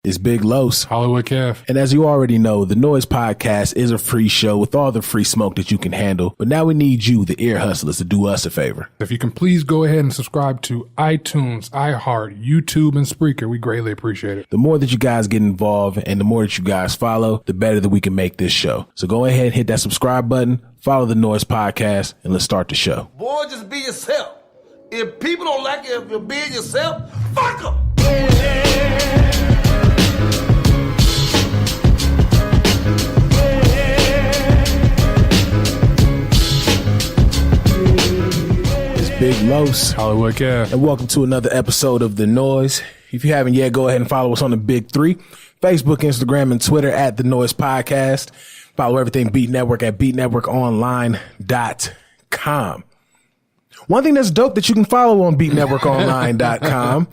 It's Big Los, Hollywood Kev. And as you already know, the Noize podcast is a free show with all the free smoke that you can handle. But now we need you, the ear hustlers, to do us a favor. If you can please go ahead and subscribe to iTunes, iHeart, YouTube, and Spreaker. We greatly appreciate it. The more that you guys get involved and the more that you guys follow, the better that we can make this show. So go ahead and hit that subscribe button, follow the Noize podcast, and let's start the show. Boy, just be yourself. If people don't like it, if you're being yourself, fuck them. Big Los, Hollywood Kev, and welcome to another episode of The Noize. If you haven't yet, go ahead and follow us on the big three: Facebook, Instagram, and Twitter at The Noize Podcast. Follow everything Beat Network at beatnetworkonline.com. One thing that's dope that you can follow on beatnetworkonline.com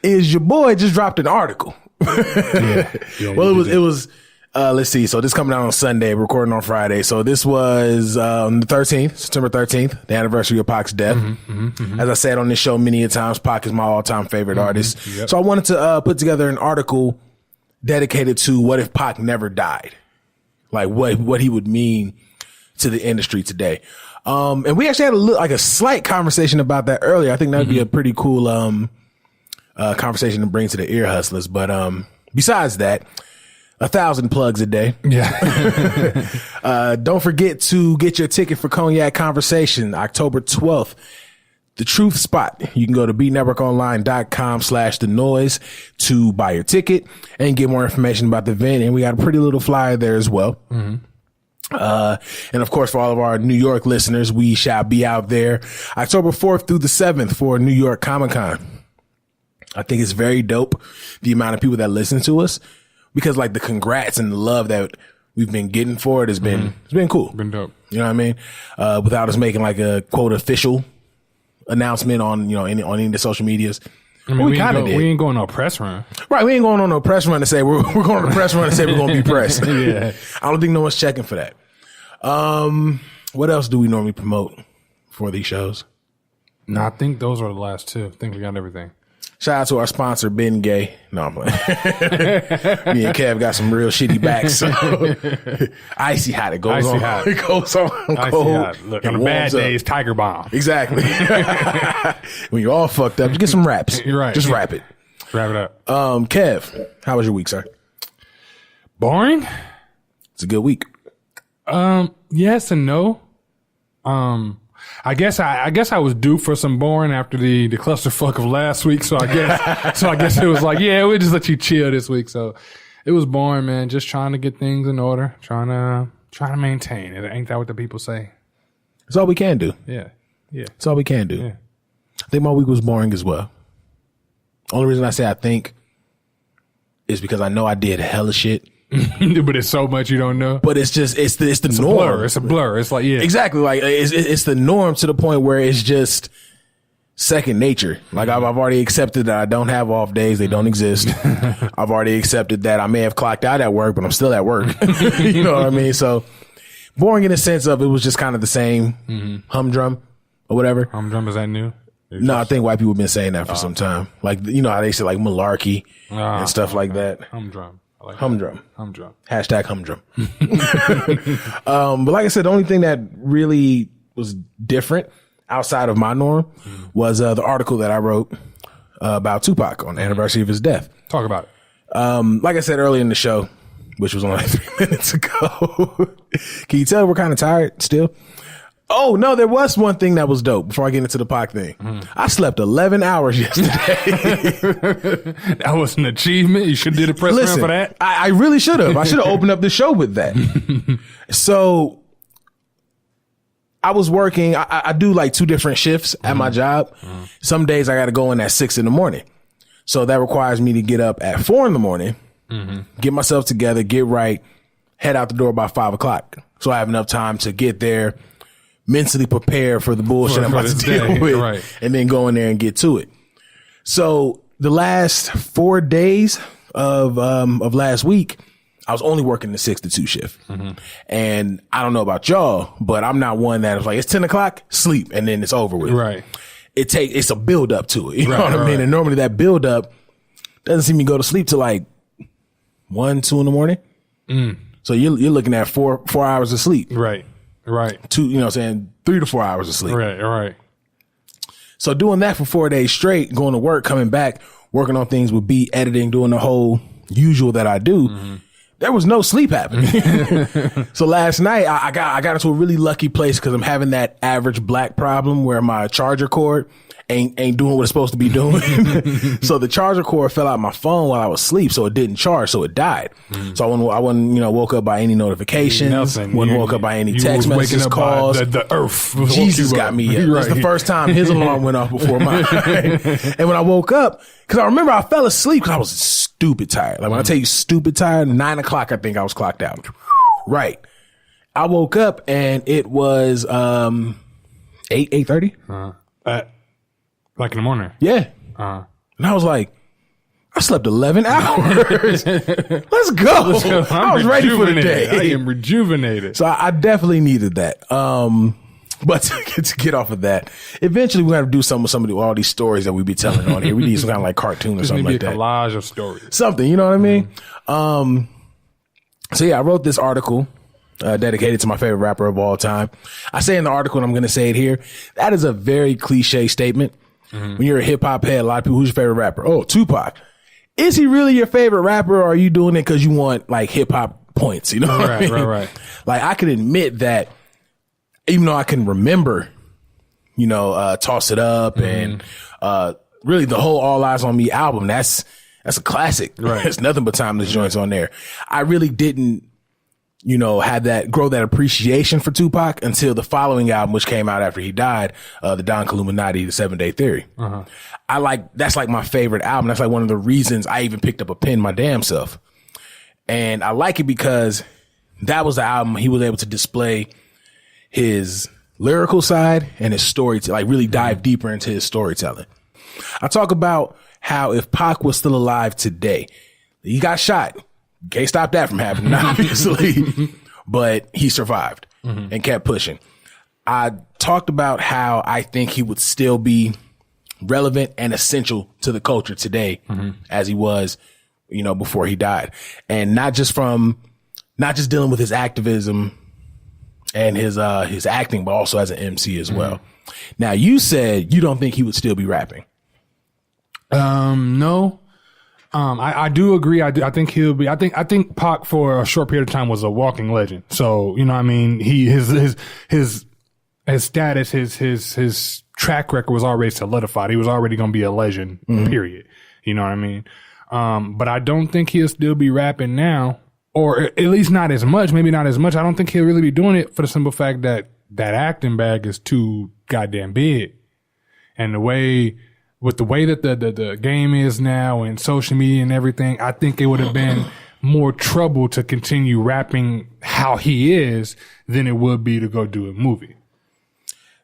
is your boy just dropped an article. Well, it was let's see. So this coming out on Sunday, we're recording on Friday. So this was the 13th, September 13th, the anniversary of Pac's death. As I said on this show many a times, Pac is my all-time favorite artist. Yep. So I wanted to put together an article dedicated to what if Pac never died, like what he would mean to the industry today. And we actually had a slight conversation about that earlier. I think that would be a pretty cool conversation to bring to the ear hustlers. But besides that, 1,000 plugs a day. Yeah. Don't forget to get your ticket for Cognac Conversation, October 12th. The Truth Spot. You can go to beatnetworkonline.com/the Noize to buy your ticket and get more information about the event. And we got a pretty little flyer there as well. And of course, for all of our New York listeners, we shall be out there October 4th through the 7th for New York Comic Con. I think it's very dope, the amount of people that listen to us. Because like the congrats and the love that we've been getting for it has been, it's been cool. Been dope. You know what I mean? Without us making like a quote official announcement on, any of the social medias. I mean, we ain't going on a press run. Right. We ain't going on no press run to say we're going on a press run to say we're going to be pressed. Yeah. I don't think no one's checking for that. What else do we normally promote for these shows? No, I think those are the last two. I think we got everything. Shout out to our sponsor, Ben Gay. No, I'm playing. Me and Kev got some real shitty backs. So. Icy hot. It goes on. Hot. It goes on Icy cold. Hot. Look, on a bad day, it's Tiger Bomb. Exactly. When you're all fucked up, you get some raps. You're right. Just rap it. Wrap it up. Kev, how was your week, sir? Boring? It's a good week. Yes and no. I guess I was due for some boring after the clusterfuck of last week. So I guess it was like, yeah, we'll just let you chill this week. So it was boring, man. Just trying to get things in order, trying to maintain it. Ain't that what the people say? It's all we can do. Yeah. It's all we can do. Yeah. I think my week was boring as well. Only reason I say I think is because I know I did hella shit. But it's so much you don't know. But it's the norm. It's a blur. It's like, yeah. Exactly. Like it's the norm to the point where it's just second nature. Like I've already accepted that I don't have off days. They don't exist. I've already accepted that I may have clocked out at work, but I'm still at work. You know what I mean? So boring in the sense of it was just kind of the same humdrum or whatever. Humdrum, is that new? No, I think white people have been saying that for some time. Like, how they say like malarkey and stuff like that. Humdrum. Like humdrum. Humdrum. Hashtag humdrum. But like I said, the only thing that really was different outside of my norm was the article that I wrote about Tupac on the anniversary of his death. Talk about it. Like I said earlier in the show, which was only 3 minutes ago. Can you tell we're kind of tired still? Oh, no, there was one thing that was dope before I get into the Pac thing. I slept 11 hours yesterday. That was an achievement. You should have did a press run for that. I really should have. I should have opened up the show with that. So I was working. I do like 2 different shifts at my job. Some days I got to go in at 6 a.m. So that requires me to get up at 4 a.m, get myself together, get right, head out the door by 5 o'clock. So I have enough time to get there, mentally prepare for the bullshit I'm about to deal with, right, and then go in there and get to it. So the last 4 days of last week, I was only working the 6 to 2 shift. And I don't know about y'all, but I'm not one that is like, it's 10 o'clock, sleep, and then it's over with. Right. It's a build up to it. You know what I mean? And normally that build up doesn't see me go to sleep till like 1, 2 in the morning. So you're looking at 4 hours of sleep. Right. 2, you know what I'm saying, 3 to 4 hours of sleep. Right. So doing that for 4 days straight, going to work, coming back, working on things with beat, editing, doing the whole usual that I do. There was no sleep happening. So last night I got into a really lucky place because I'm having that average black problem where my charger cord ain't doing what it's supposed to be doing. So the charger cord fell out my phone while I was asleep, so it didn't charge, so it died. So I wasn't, you know, woke up by any notifications. Wasn't woke up by any text messages, calls. The earth. Jesus got me. Right. That's the first time his alarm went off before mine. And when I woke up, because I remember I fell asleep because I was stupid tired. Like when I tell you stupid tired, 9 o'clock, I think I was clocked out. Right. I woke up and it was 8:30. Like in the morning. Yeah. And I was like, I slept 11 hours. Let's go. I was ready for the day. I am rejuvenated. So I definitely needed that. But to get off of that, eventually we're going to do some of all these stories that we be telling on here. We need some kind of like cartoon or something like that. A collage of stories. Something, you know what I mean? So yeah, I wrote this article dedicated to my favorite rapper of all time. I say in the article, and I'm going to say it here, that is a very cliche statement. When you're a hip hop head, a lot of people, who's your favorite rapper? Oh, Tupac. Is he really your favorite rapper, or are you doing it because you want like hip hop points? You know what I mean? Right. Like I can admit that even though I can remember, you know, Toss It Up and really the whole All Eyes on Me album, that's a classic. Right. It's nothing but timeless joints on there. I really didn't, you know, grow that appreciation for Tupac until the following album, which came out after he died, the Don Illuminati, the 7 Day Theory. That's like my favorite album. That's like one of the reasons I even picked up a pen my damn self. And I like it because that was the album he was able to display his lyrical side and his storytelling, like really dive deeper into his storytelling. I talk about how if Pac was still alive today, he got shot. Can't stop that from happening, obviously, but he survived and kept pushing. I talked about how I think he would still be relevant and essential to the culture today as he was, you know, before he died. And not just dealing with his activism and his acting, but also as an MC as well. Now, you said you don't think he would still be rapping. No. I do agree. I think he'll be. I think Pac for a short period of time was a walking legend. So you know, what I mean, his status, his track record was already solidified. He was already going to be a legend. Period. You know what I mean? But I don't think he'll still be rapping now, or at least not as much. Maybe not as much. I don't think he'll really be doing it for the simple fact that that acting bag is too goddamn big, and the way that the game is now and social media and everything, I think it would have been more trouble to continue rapping how he is than it would be to go do a movie.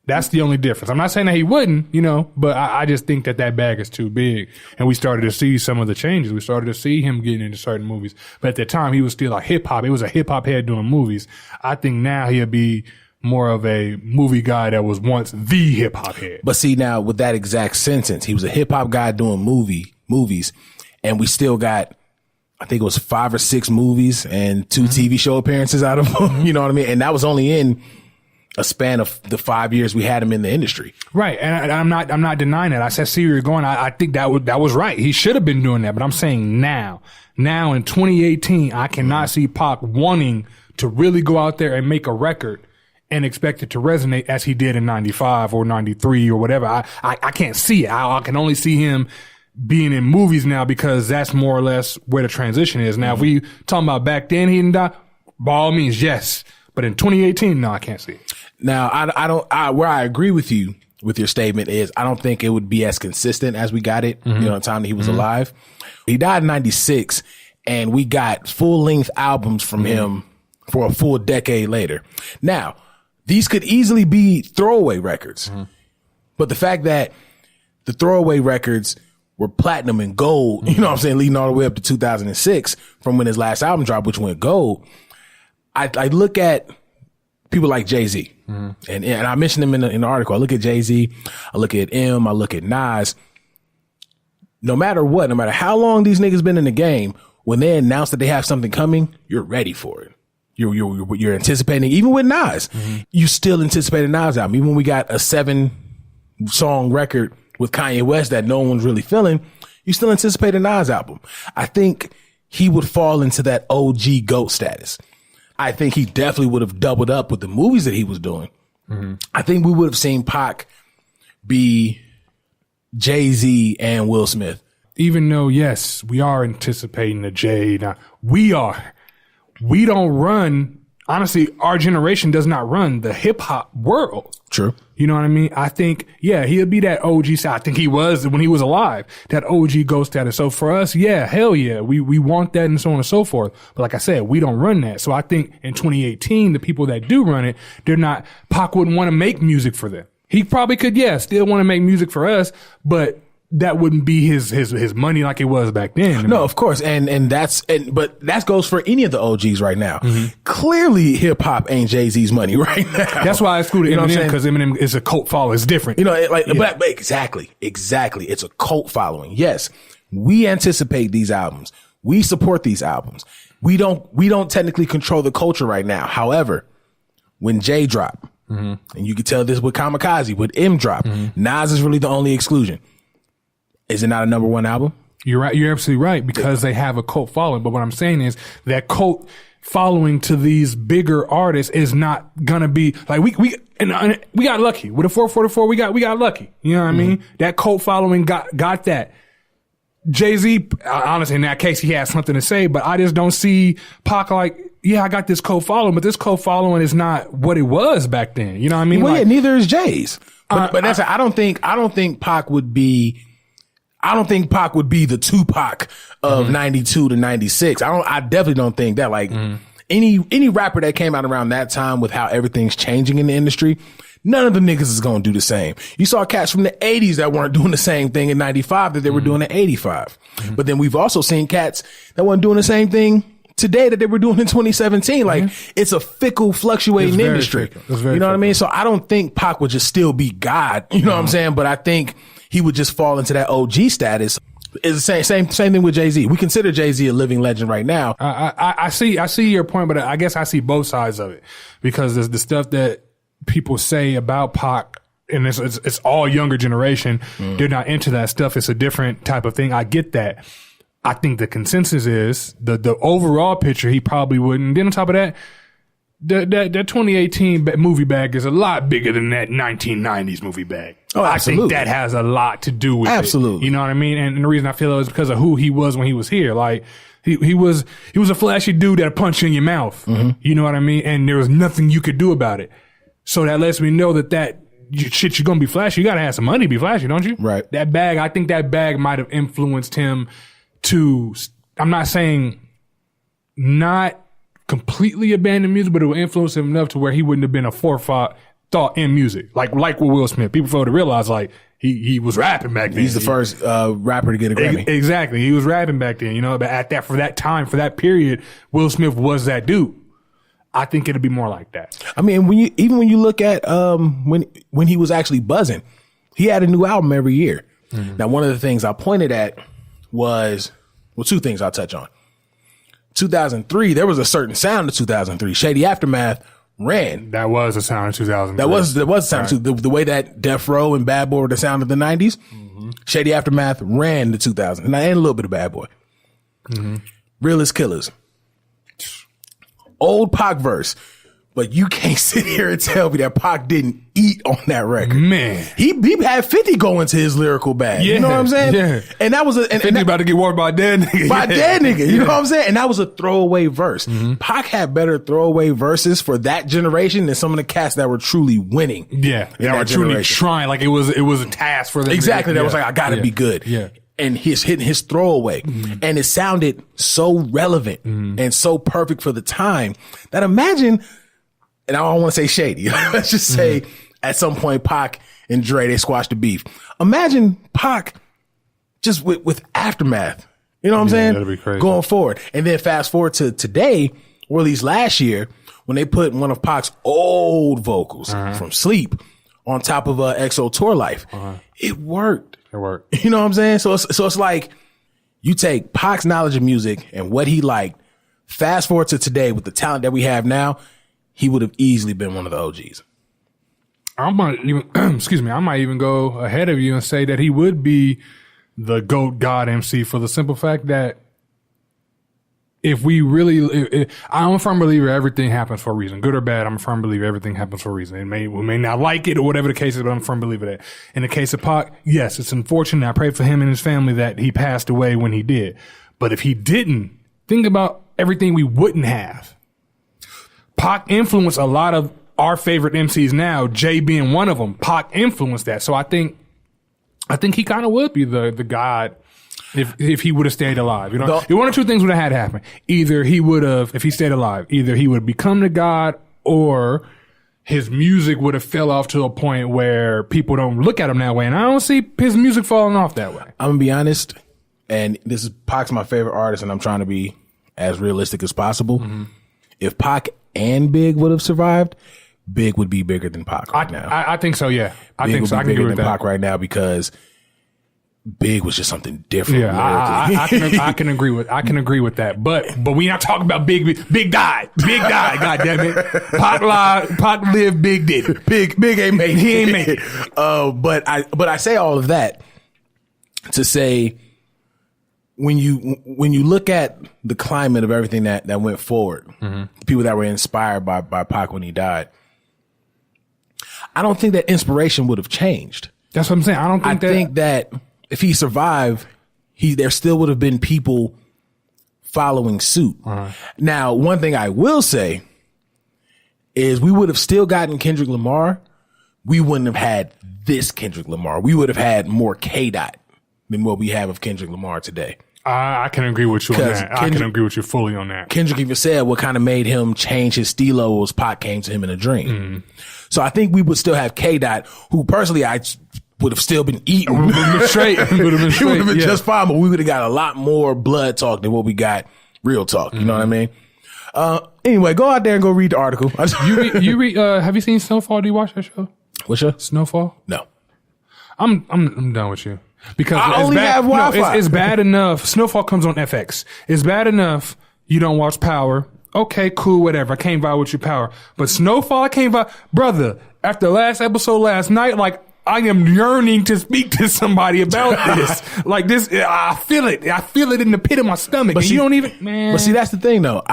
That's the only difference. I'm not saying that he wouldn't, you know, but I just think that bag is too big. And we started to see some of the changes. We started to see him getting into certain movies. But at the time, he was still a hip hop. It was a hip hop head doing movies. I think now he'll be more of a movie guy that was once the hip hop head. But see, now with that exact sentence, he was a hip hop guy doing movies, and we still got, I think it was 5 or 6 movies and 2 TV show appearances out of him. You know what I mean? And that was only in a span of the 5 years we had him in the industry. Right. And I'm not denying that. I said, see where you're going. I think that was right. He should have been doing that. But I'm saying now in 2018, I cannot see Pac wanting to really go out there and make a record and expect it to resonate as he did in 95 or 93 or whatever. I can't see it. I can only see him being in movies now because that's more or less where the transition is. Now, if we talking about back then he didn't die, by all means, yes. But in 2018, no, I can't see it. Now, where I agree with you with your statement is I don't think it would be as consistent as we got it, you know, the time that he was alive. He died in 96 and we got full length albums from him for a full decade later. Now, these could easily be throwaway records, but the fact that the throwaway records were platinum and gold, you know what I'm saying, leading all the way up to 2006 from when his last album dropped, which went gold. I look at people like Jay-Z, and I mentioned him in the article. I look at Jay-Z, I look at I look at Nas. No matter what, no matter how long these niggas been in the game, when they announce that they have something coming, you're ready for it. You're anticipating. Even with Nas, you still anticipated Nas album. Even when we got a 7-song record with Kanye West that no one's really feeling, you still anticipated Nas album. I think he would fall into that OG GOAT status. I think he definitely would have doubled up with the movies that he was doing. I think we would have seen Pac be Jay-Z and Will Smith. Even though, yes, we are anticipating the Jay. Now, we don't run, honestly, our generation does not run the hip hop world. True. You know what I mean? I think, yeah, he'll be that OG side. I think he was when he was alive, that OG GOAT status. So for us, yeah, hell yeah, we want that and so on and so forth. But like I said, we don't run that. So I think in 2018, the people that do run it, Pac wouldn't want to make music for them. He probably could, yeah, still want to make music for us, but that wouldn't be his money like it was back then. No, of course. But that goes for any of the OGs right now. Clearly hip hop ain't Jay-Z's money right now. That's why I excluded Eminem, because Eminem is a cult follower. It's different. But exactly. It's a cult following. Yes. We anticipate these albums. We support these albums. We don't technically control the culture right now. However, when Jay dropped, and you can tell this with Kamikaze, with M drop, Nas is really the only exclusion. Is it not a number one album? You're right. You're absolutely right, because they have a cult following. But what I'm saying is that cult following to these bigger artists is not gonna be like we got lucky with a 444. We got lucky. You know what I mean? That cult following got that. Jay-Z, honestly, in that case, he has something to say, but I just don't see Pac like, yeah, I got this cult following, but this cult following is not what it was back then. You know what I mean? Well, yeah, neither is Jay's. But that's I don't think Pac would be. I don't think Pac would be the Tupac of 92 to 96. I definitely don't think that. Like any rapper that came out around that time with how everything's changing in the industry, none of the niggas is going to do the same. You saw cats from the 80s that weren't doing the same thing in 95 that they were doing in 85. But then we've also seen cats that weren't doing the same thing today that they were doing in 2017. Like it's a fickle, fluctuating industry. You know what I mean? So I don't think Pac would just still be God. You know what I'm saying? But I think he would just fall into that OG status. It's the same thing with Jay-Z. We consider Jay-Z a living legend right now. I see your point, but I guess I see both sides of it, because there's the stuff that people say about Pac, and it's all younger generation. They're not into that stuff. It's a different type of thing. I get that. I think the consensus is the overall picture, he probably wouldn't. Then on top of that, that 2018 movie bag is a lot bigger than that 1990s movie bag. Oh, absolutely. I think that has a lot to do with it. You know what I mean? And the reason I feel it is because of who he was when he was here. Like he was a flashy dude that'd punch you in your mouth. You know what I mean? And there was nothing you could do about it. So that lets me know that shit, you're gonna be flashy. You gotta have some money to be flashy, don't you? Right. That bag, I think that bag might have influenced him to, I'm not saying not completely abandon music, but it will influence him enough to where he wouldn't have been a forethought in music. Like with Will Smith. People fail to realize like he was rapping back then. He's the first rapper to get a Grammy. Exactly. He was rapping back then, you know, but for that time, for that period, Will Smith was that dude. I think it'd be more like that. I mean, when you look at when he was actually buzzing, he had a new album every year. Now, one of the things I pointed at was, well, two things I'll touch on. 2003, there was a certain sound of 2003. Shady Aftermath ran. That was the sound of 2003. That was the sound. Right. The way that Death Row and Bad Boy were the sound of the 90s. Shady Aftermath ran the 2000s, and a little bit of Bad Boy. Realest Killers. Old Pac verse. But you can't sit here and tell me that Pac didn't eat on that record. Man. He had 50 go into his lyrical bag. You know what I'm saying? Yeah. And that was 50 about to get warned by a dead nigga. By a dead nigga. You know what I'm saying? And that was a throwaway verse. Pac had better throwaway verses for that generation than some of the cats that were truly winning. Yeah. That were truly trying. Like it was a task for them. Exactly. That was like, I gotta be good. Yeah. And he's hitting his throwaway. And it sounded so relevant and so perfect for the time that imagine, and I don't want to say shady. Let's just say at some point Pac and Dre, they squashed the beef. Imagine Pac just with Aftermath. You know what I'm saying? That'd be crazy. Going forward. And then fast forward to today, or at least last year, when they put one of Pac's old vocals from Sleep on top of EXO Tour Life. It worked. It worked. You know what I'm saying? So it's like, You take Pac's knowledge of music and what he liked, fast forward to today with the talent that we have now, he would have easily been one of the OGs. I might even, I might even go ahead of you and say that he would be the GOAT God MC for the simple fact that if we really, I'm a firm believer everything happens for a reason. Good or bad, I'm a firm believer everything happens for a reason. We may not like it or whatever the case is, but I'm a firm believer that. In the case of Pac, yes, it's unfortunate. I pray for him and his family that he passed away when he did. But if he didn't, think about everything we wouldn't have. Pac influenced a lot of our favorite MCs now, Jay being one of them. Pac influenced that. So I think he kind of would be the God if he would have stayed alive. You know, one or two things would have had to happen. Either he would have, if he stayed alive, either he would have become the God, or his music would have fell off to a point where people don't look at him that way. And I don't see his music falling off that way. I'm gonna be honest, and this is Pac's my favorite artist, and I'm trying to be as realistic as possible. Mm-hmm. If Pac and Big would have survived, Big would be bigger than Pac right now. I think so. Yeah, I think so. I can agree with that. Pac right now because Big was just something different. Yeah, I can agree with that. But we not talking about Big died. Big died. God damn it. Pac lived. Big did. Big ain't made it. He ain't made it. But I say all of that to say when you look at the climate of everything that went forward, mm-hmm. people that were inspired by Pac when he died, I don't think that inspiration would have changed. That's what I'm saying. I think that if he survived, there still would have been people following suit. Uh-huh. Now, one thing I will say is we would have still gotten Kendrick Lamar. We wouldn't have had this Kendrick Lamar. We would have had more K-Dot than what we have of Kendrick Lamar today. I can agree with you on that. I can agree with you fully on that. Kendrick even said what kind of made him change his stilo was Pac came to him in a dream. Mm. So I think we would still have K-Dot, who personally I would have still been eating. Would have been straight. He would have been just fine, but we would have got a lot more blood talk than what we got real talk. You know what I mean? Anyway, go out there and go read the article. You read, have you seen Snowfall? Do you watch that show? What show? Snowfall? No. I'm done with you. Because I only have Wi-Fi. No, it's bad enough. Snowfall comes on FX. It's bad enough you don't watch Power. Okay, cool, whatever. I can't vibe with your Power. But Snowfall, I can't vibe. Brother, after the last episode last night, like, I am yearning to speak to somebody about this. Like this, I feel it. I feel it in the pit of my stomach. But you don't even, man. But see, that's the thing though.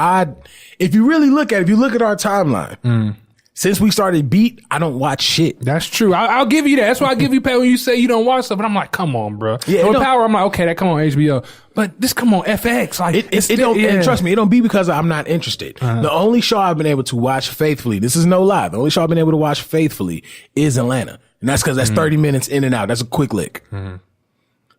If you look at our timeline, since we started Beat, I don't watch shit. That's true. I'll give you that. That's why I give you Power when you say you don't watch stuff. But I'm like, come on, bro. Yeah, with Power, I'm like, okay, that come on HBO. But this come on FX. Like, and trust me, it don't be because I'm not interested. Uh-huh. The only show I've been able to watch faithfully, this is no lie, the only show I've been able to watch faithfully is Atlanta. And that's because that's 30 minutes in and out. That's a quick lick. Mm-hmm.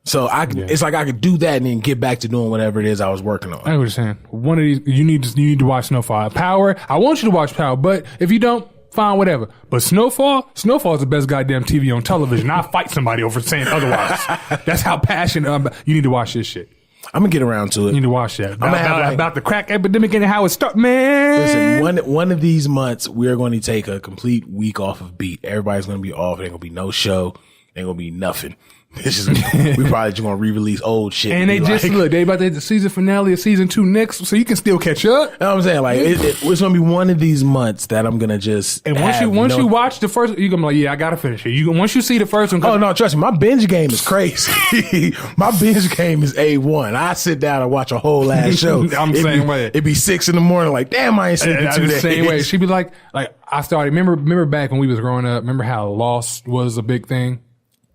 So it's like I could do that and then get back to doing whatever it is I was working on. I know what you're saying. One of these, you need to watch Snowfall. Power, I want you to watch Power, but if you don't, fine, whatever. But Snowfall is the best goddamn TV on television. I'll fight somebody over saying otherwise. That's how passionate you need to watch this shit. I'm gonna get around to it. You need to watch that. About the crack epidemic and how it started, man. Listen, one of these months we're going to take a complete week off of Beat. Everybody's going to be off. There ain't gonna be no show. Ain't gonna be nothing. We probably just gonna re-release old shit. And they about to hit the season finale of season 2 next, so you can still catch up. You know what I'm saying? Like it's gonna be one of these months that I'm gonna just. And once you watch the first, you're gonna be like, yeah, I gotta finish it. Once you see the first one. Oh no, trust me, my binge game is crazy. My binge game is A1. I sit down and watch a whole ass show. I'm the same way. It'd be 6 a.m. like, damn, I ain't sleeping 2 days. Same way. She'd be like I started. Remember back when we was growing up. Remember how Lost was a big thing.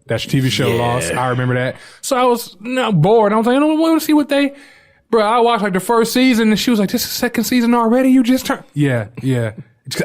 That's your TV show, Lost. I remember that. So I was bored. I was like, I don't want to see what I watched like the first season and she was like, this is the second season already? You just turned. Yeah.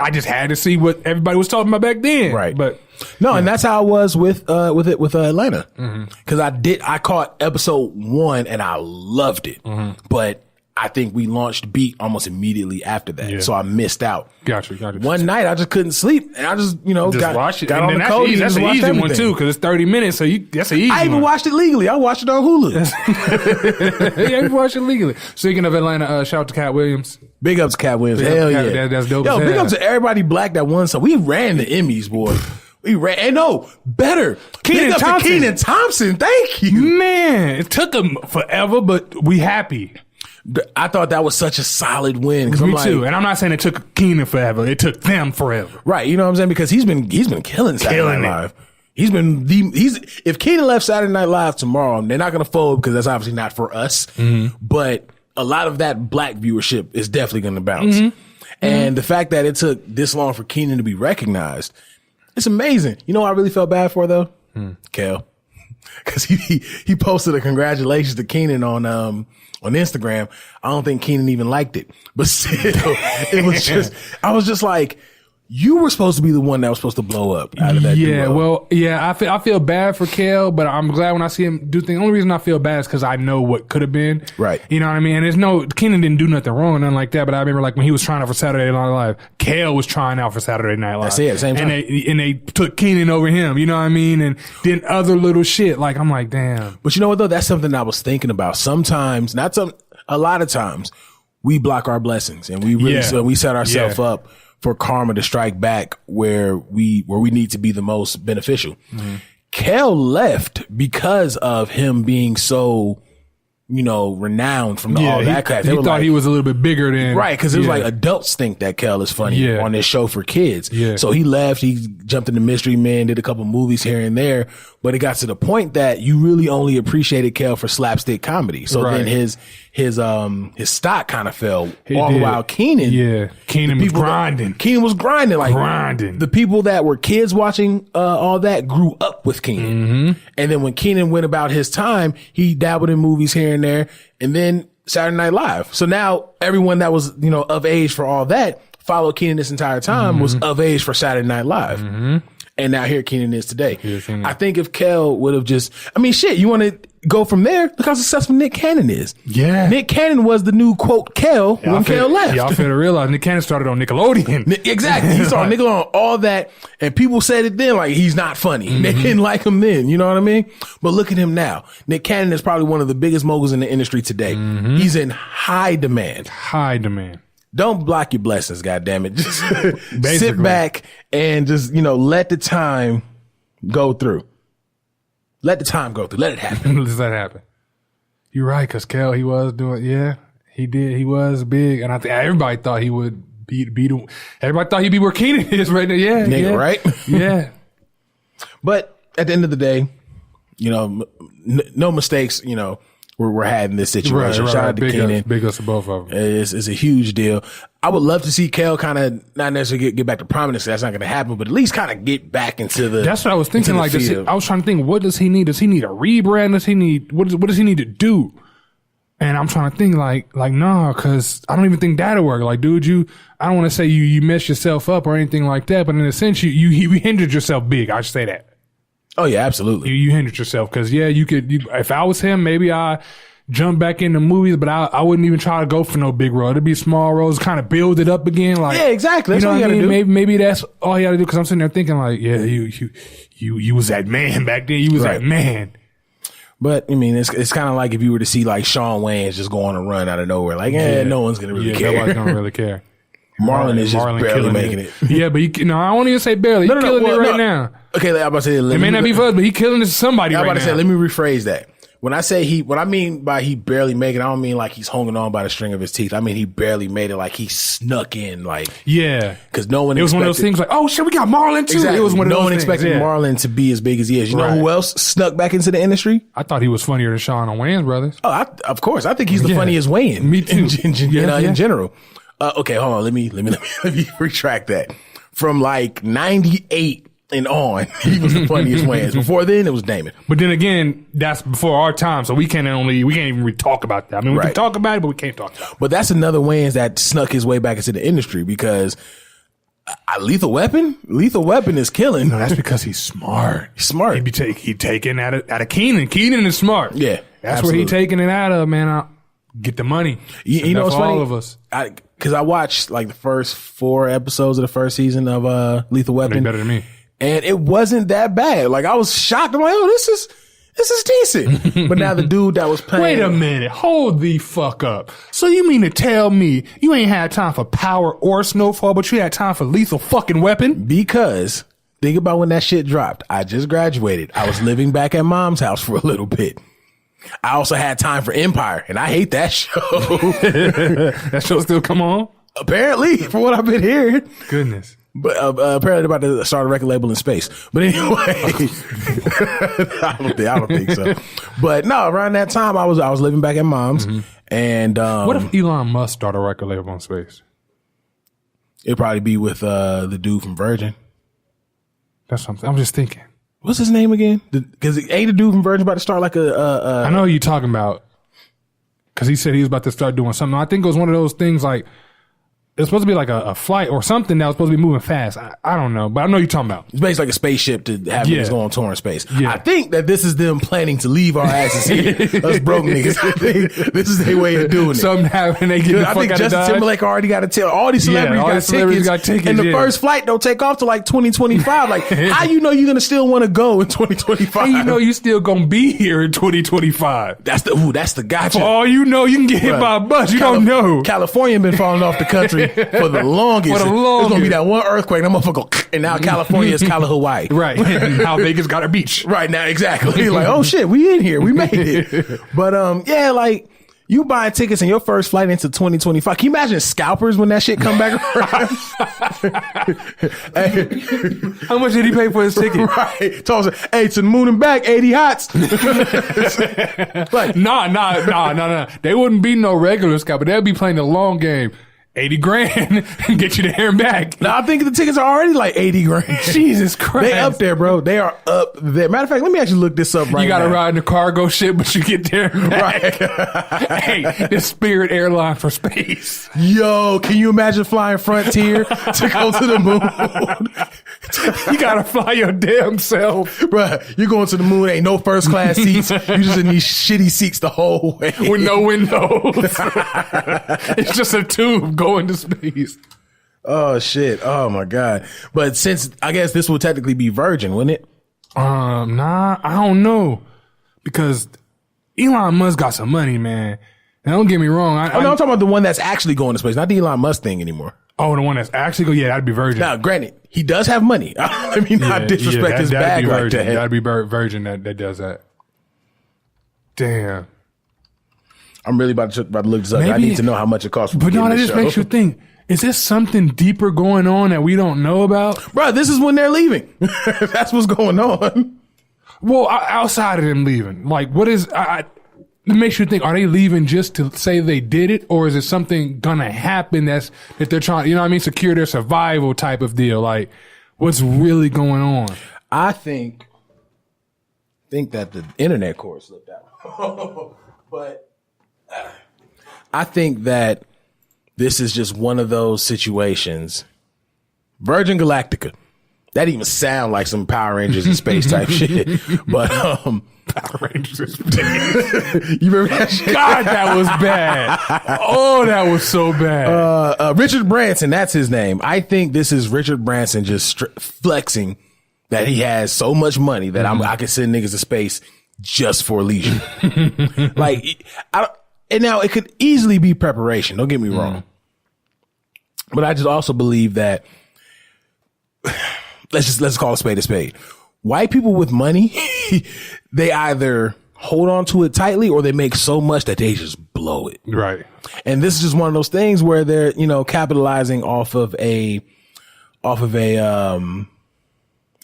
I just had to see what everybody was talking about back then. Right. But no, and that's how I was with Atlanta. Mm-hmm. Cause I caught episode 1 and I loved it. Mm-hmm. But I think we launched Beat almost immediately after that. Yeah. So I missed out. Gotcha. One night I just couldn't sleep and I just, watch it. Got on the code. That's an easy one too, cause it's 30 minutes. So that's an easy one. I even watched it legally. I watched it on Hulu. Yeah, you watched it legally. Speaking of Atlanta, shout out to Cat Williams. Big ups to Cat Williams. Hell yeah. That's dope. Yo, big ups to everybody black that won. So we ran the Emmys, boy. And no, better. Kenan Thompson. Kenan Thompson, thank you. Man, it took him forever, but we happy. I thought that was such a solid win. Me too. And I'm not saying it took Kenan forever. It took them forever. Right. You know what I'm saying? Because he's been killing Saturday Night Live. If Kenan left Saturday Night Live tomorrow, they're not going to fold because that's obviously not for us. Mm-hmm. But a lot of that black viewership is definitely going to bounce. Mm-hmm. And the fact that it took this long for Kenan to be recognized, it's amazing. You know what I really felt bad for though? Kel. Because he posted a congratulations to Kenan on Instagram. I don't think Kenan even liked it. But still, it was just, I was just like, you were supposed to be the one that was supposed to blow up out of that duo. Well, yeah, I feel bad for Kel, but I'm glad when I see him do things. The only reason I feel bad is because I know what could have been. Right. You know what I mean? And Kenan didn't do nothing wrong or nothing like that, but I remember like when he was trying out for Saturday Night Live, Kel was trying out for Saturday Night Live. That's it, same time. And they took Kenan over him, you know what I mean? And then other little shit. Like, I'm like, damn. But you know what though? That's something I was thinking about. Sometimes, a lot of times, we block our blessings and we really, we set ourselves up for karma to strike back where we need to be the most beneficial. Mm-hmm. Kel left because of him being so, renowned from all that crap. He thought he was a little bit bigger than. Right, because it was like adults think that Kel is funny on this show for kids. Yeah. So he left, he jumped into Mystery Men, did a couple movies here and there, but it got to the point that you really only appreciated Kel for slapstick comedy. So then his stock kind of fell all while Kenan. Yeah. Kenan was grinding. Kenan was grinding. The people that were kids watching all that grew up with Kenan. Mm-hmm. And then when Kenan went about his time, he dabbled in movies here and there, and then Saturday Night Live. So now everyone that was, of age for all that followed Kenan this entire time was of age for Saturday Night Live. Mm-hmm. And now here Kenan is today. I think if Kel would have you want to go from there? Look how successful Nick Cannon is. Yeah. Nick Cannon was the new quote Kel when Kel left. Y'all fail to realize Nick Cannon started on Nickelodeon. Exactly. He started Nickelodeon, all that. And people said it then, like, he's not funny. Mm-hmm. They didn't like him then. You know what I mean? But look at him now. Nick Cannon is probably one of the biggest moguls in the industry today. Mm-hmm. He's in high demand. High demand. Don't block your blessings, goddammit. Just sit back and just, let the time go through. Let the time go through. Let it happen. Let that happen. You're right, because Kel, he was doing, he did. He was big. And I think everybody thought he would everybody thought he'd be where Kenan is right now. Yeah. Nigga, right? Yeah. But at the end of the day, no mistakes, we're having this situation. Right. Shout out to Kenan. Big ups to both of them. It's a huge deal. I would love to see Kel kind of not necessarily get back to prominence. That's not going to happen, but at least kind of get back into the. That's what I was thinking. Like, I was trying to think, what does he need? Does he need a rebrand? Does he need what does he need to do? And I'm trying to think like no, because I don't even think that'll work. Like, dude, I don't want to say you mess yourself up or anything like that, but in a sense, you hindered yourself big. I should say that. Oh yeah, absolutely. You hindered yourself because you could. If I was him, maybe I jump back into movies, but I wouldn't even try to go for no big role. It'd be small roles, kind of build it up again. Like, yeah, exactly. That's what you gotta do. Maybe that's all you gotta do. Because I'm sitting there thinking like, yeah, you was that man back then. You was that man. But I mean, it's kind of like if you were to see like Shawn Wayans just go on a run out of nowhere. Like, no one's gonna really care. Nobody's gonna really care. Marlon is just barely making it. Yeah, but I won't even say barely. He's killing it right now. Okay, I'm about to say it may not be for us, but he's killing it to somebody right now. I'm about to say, let me rephrase that. When I say what I mean by he barely made it, I don't mean like he's hanging on by the string of his teeth. I mean he barely made it, like he snuck in, like because no one. It was one of those things like, oh shit, we got Marlon too. Exactly. It was one of those no one things. expected Marlon to be as big as he is. You know who else snuck back into the industry? I thought he was funnier than Shawn and Wayans brothers. Oh, of course, I think he's the funniest Wayans. Me too. In general. Okay, hold on. Let me retract that. From like 98 and on, he was the funniest Wayans. Before then, it was Damon. But then again, that's before our time, so we can't even really talk about that. I mean, we can talk about it, but we can't talk about it. But that's another Wayans that snuck his way back into the industry because Lethal Weapon is killing. No, that's because he's smart. He's smart. He taking out of Kenan. Kenan is smart. Yeah, that's absolutely where he taking it out of, man. Get the money. You know what's funny? All of us. Because I watched like the first 4 episodes of the first season of Lethal Weapon. Better than me. And it wasn't that bad. Like I was shocked. I'm like, oh, this is decent. But now the dude that was playing. Wait a minute. Hold the fuck up. So you mean to tell me you ain't had time for Power or Snowfall, but you had time for Lethal fucking Weapon? Because think about when that shit dropped. I just graduated. I was living back at mom's house for a little bit. I also had time for Empire, and I hate that show. That show still come on? Apparently, from what I've been hearing. Goodness. But apparently they're about to start a record label in space. But anyway, I don't think so. But no, around that time I was living back at mom's, and what if Elon Musk start a record label in space? It'd probably be with the dude from Virgin. That's something I'm just thinking. What's his name again? Because ain't the dude from Virgin about to start like I know who you're talking about. Because he said he was about to start doing something. I think it was one of those things like. It was supposed to be like a flight or something that was supposed to be moving fast. I don't know, but I know you're talking about. It's basically like a spaceship to have niggas go on tour in space. Yeah. I think that this is them planning to leave our asses here. Us broke niggas. I think this is their way of doing it. Something happened, they get the fuck I think out Justin of Dodge. Timberlake already got to tell all these celebrities got tickets. And the first flight don't take off till like 2025. Like, how you know you're going to still want to go in 2025? And you know you still going to be here in 2025. That's the gotcha. For all you know, you can get hit by a bus. You don't know. California been falling off the country for the longest. It's gonna be that one earthquake. That motherfucker go, and now California is Cali Hawaii. Right. Now Vegas got a beach. Right now, exactly. Like, oh shit, we in here. We made it. But yeah, like you buying tickets in your first flight into 2025. Can you imagine scalpers when that shit come back around? Hey, how much did he pay for his ticket? Right. Told us, hey, to the moon and back, 80 hots. Like, nah. They wouldn't be no regular scalper. They'd be playing the long game. 80 grand and get you there and back. Now I think the tickets are already like 80 grand. Jesus Christ. They up there, bro. They are up there. Matter of fact, let me actually look this up right now. You got to ride in the cargo ship, but you get there and back. Right. Hey, this Spirit Airline for space. Yo, can you imagine flying Frontier to go to the moon? You got to fly your damn self. Bruh, you're going to the moon. Ain't no first class seats. You just in these shitty seats the whole way. With no windows. It's just a tube going to space. Oh shit. Oh my God. But since I guess this will technically be Virgin, wouldn't it? Nah, I don't know. Because Elon Musk got some money, man. Now don't get me wrong. I'm talking about the one that's actually going to space, not the Elon Musk thing anymore. Oh, the one that's actually go, yeah, that'd be Virgin. Now, granted, he does have money. I mean, not disrespect his bag like that. That'd be Virgin that does that. Damn. I'm really about to look this up. I need to know how much it costs. But no, that just makes you think, is there something deeper going on that we don't know about? Bro, this is when they're leaving. That's what's going on. Well, outside of them leaving, like what is, it makes you think, are they leaving just to say they did it? Or is it something gonna happen that they're trying, you know what I mean, secure their survival type of deal? Like what's really going on? I think that the internet core slipped out. But I think that this is just one of those situations. Virgin Galactica. That even sound like some Power Rangers in space type shit. But Power Rangers in space. You remember that shit? God, that was bad. Oh, that was so bad. Richard Branson, that's his name. I think this is Richard Branson just flexing that he has so much money that I can send niggas to space just for leisure. Like, and now it could easily be preparation. Don't get me wrong. But I just also believe that let's call a spade a spade. White people with money, they either hold on to it tightly or they make so much that they just blow it. Right. And this is just one of those things where they're, capitalizing off of an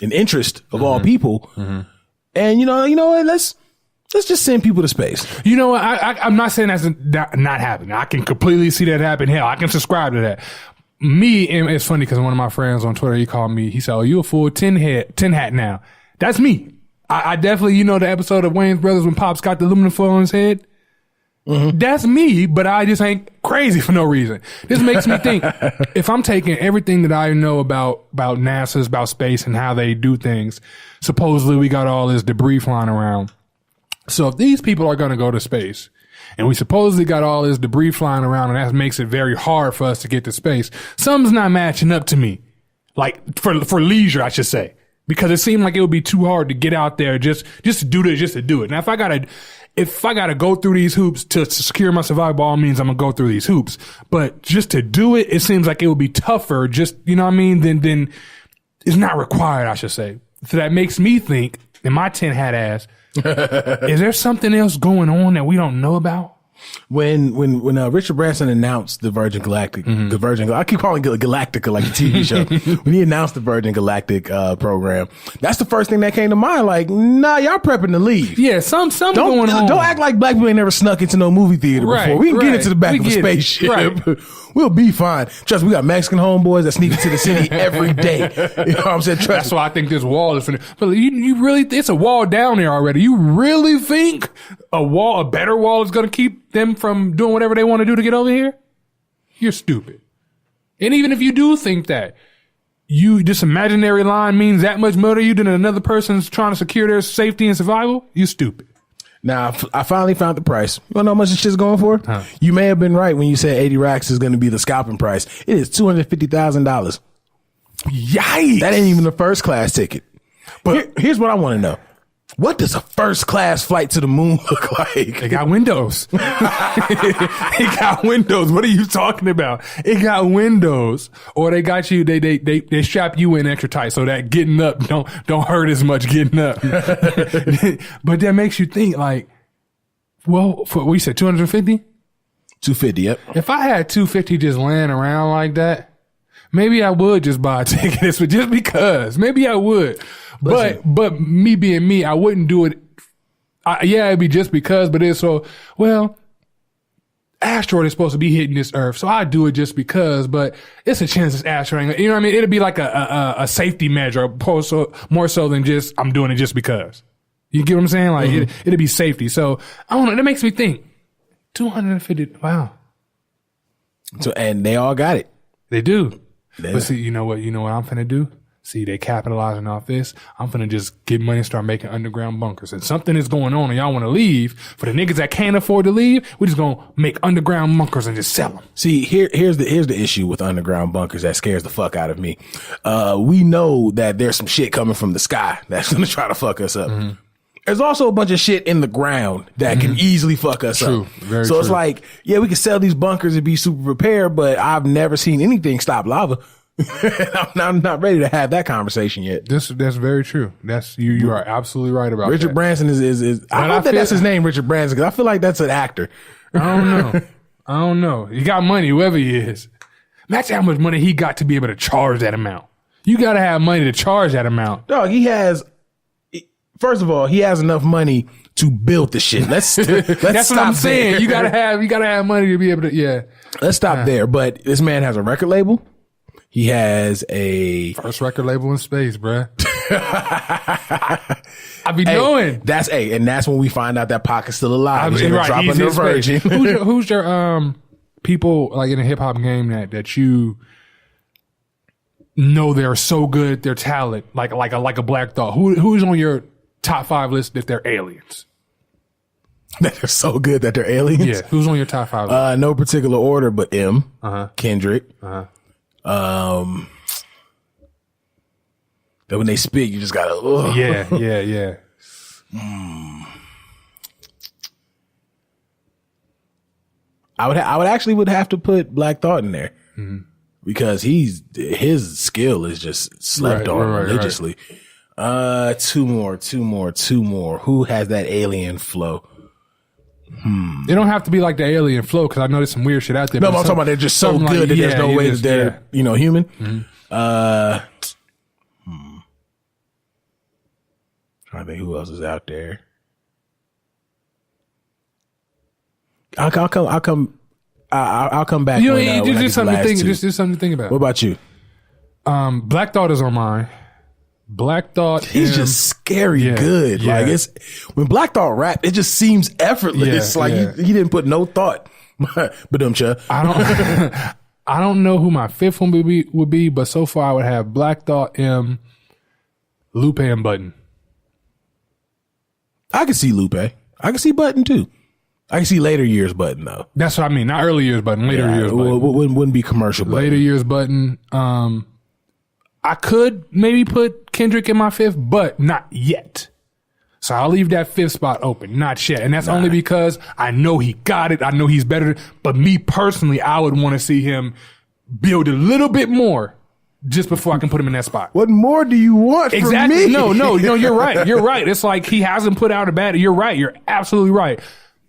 interest of all people. And you know what? Let's just send people to space. You know what? I'm not saying that's not happening. I can completely see that happen. Hell, I can subscribe to that. Me, and it's funny because one of my friends on Twitter, he called me, he said, "Oh, you a full 10 hat now." That's me. I definitely, the episode of Wayne's Brothers when Pops got the aluminum foil on his head? That's me, but I just ain't crazy for no reason. This makes me think, if I'm taking everything that I know about NASA's, about space and how they do things, supposedly we got all this debris flying around. So if these people are going to go to space, and we supposedly got all this debris flying around, and that makes it very hard for us to get to space, something's not matching up to me. Like, for leisure, I should say. Because it seemed like it would be too hard to get out there just to do this, just to do it. Now, if I gotta go through these hoops to secure my survival, by all means, I'm gonna go through these hoops. But just to do it, it seems like it would be tougher, just, you know what I mean, than is not required, I should say. So that makes me think, in my tin hat ass, is there something else going on that we don't know about? When Richard Branson announced the Virgin Galactic, I keep calling it Galactica like a TV show. When he announced the Virgin Galactic program, that's the first thing that came to mind. Like, nah, y'all prepping to leave. Yeah, some going on. Don't act like black people ain't never snuck into no movie theater before. We can get into the back of a spaceship. Right. We'll be fine. Trust me, we got Mexican homeboys that sneak into the city every day. You know what I'm saying? That's why I think this wall is finished. But you really, it's a wall down there already. You really think a better wall is going to keep them from doing whatever they want to do to get over here? You're stupid. And even if you do think that, this imaginary line means that much more to you than another person's trying to secure their safety and survival, you're stupid. Now, I finally found the price. You want to know how much this shit's going for? Huh. You may have been right when you said 80 racks is going to be the scalping price. It is $250,000. Yikes! That ain't even the first class ticket. But here's what I want to know. What does a first class flight to the moon look like? It got windows. It got windows. What are you talking about? It got windows. Or they got you, they strap you in extra tight so that getting up don't hurt as much getting up. But that makes you think like, well, for what you said, 250? 250, yep. If I had 250 just laying around like that, maybe I would just buy a ticket just because. Maybe I would. Listen. But me being me, I wouldn't do it. It'd be just because, but it's so, well, asteroid is supposed to be hitting this earth, so I do it just because, but it's a chance this asteroid ain't, you know what I mean? It'll be like a safety measure, more so than just, I'm doing it just because. You get what I'm saying? Like, it'll be safety. So, I don't know, that makes me think, 250, wow. So, and they all got it. They do. But see, you know what I'm finna do? See, they capitalizing off this. I'm finna just get money and start making underground bunkers. And something is going on and y'all want to leave. For the niggas that can't afford to leave, we're just gonna make underground bunkers and just sell them. See, here's the issue with underground bunkers that scares the fuck out of me. We know that there's some shit coming from the sky that's gonna try to fuck us up. Mm-hmm. There's also a bunch of shit in the ground that can easily fuck us up. Very so true. It's like, yeah, we can sell these bunkers and be super prepared, but I've never seen anything stop lava. I'm not ready to have that conversation yet. That's very true. That's you are absolutely right about Richard that. Branson is I hope that's his name, Richard Branson, because I feel like that's an actor. I don't know. He got money, whoever he is. Imagine how much money he got to be able to charge that amount. You got to have money to charge that amount. Dog, first of all, he has enough money to build the shit. Let's that's what I'm saying. There. You gotta have money to be able to, yeah. Let's stop there. But this man has a record label. He has a first record label in space, bruh. I be knowing. And that's when we find out that Pac's still alive. He's gonna drop he's under Virgin. Who's your people like in the hip hop game that you know they're so good at their talent, like a Black Thought? Who's on your top 5 list that they're aliens? That they're so good that they're aliens? Yeah. Who's on your top 5 list? No particular order, but Kendrick. That when they spit, you just gotta. Yeah. I would have to put Black Thought in there because his skill is just slept on religiously. Right. Two more. Who has that alien flow? It don't have to be like the alien flow because I know there's some weird shit out there. No, I'm talking about they're just so good that there's no way that they're human. Trying to think who else is out there. I'll come back. You know, just something to think about. What about you? Black Thought is on mine. Black Thought, he's just scary good. Yeah. Like it's when Black Thought rap, it just seems effortless. He didn't put no thought. But I don't know who my 5th one would be, but so far I would have Black Thought, M, Lupe, and Button. I can see Lupe. I can see Button too. I can see later years Button though. That's what I mean. Not early years Button. Later years Button. Wouldn't be commercial Button. Later years Button. I could maybe put Kendrick in my 5th, but not yet. So I'll leave that 5th spot open, not yet. And that's only because I know he got it. I know he's better. But me personally, I would want to see him build a little bit more just before I can put him in that spot. What more do you want from me? No, you're right. You're right. It's like he hasn't put out a bad. You're right. You're absolutely right.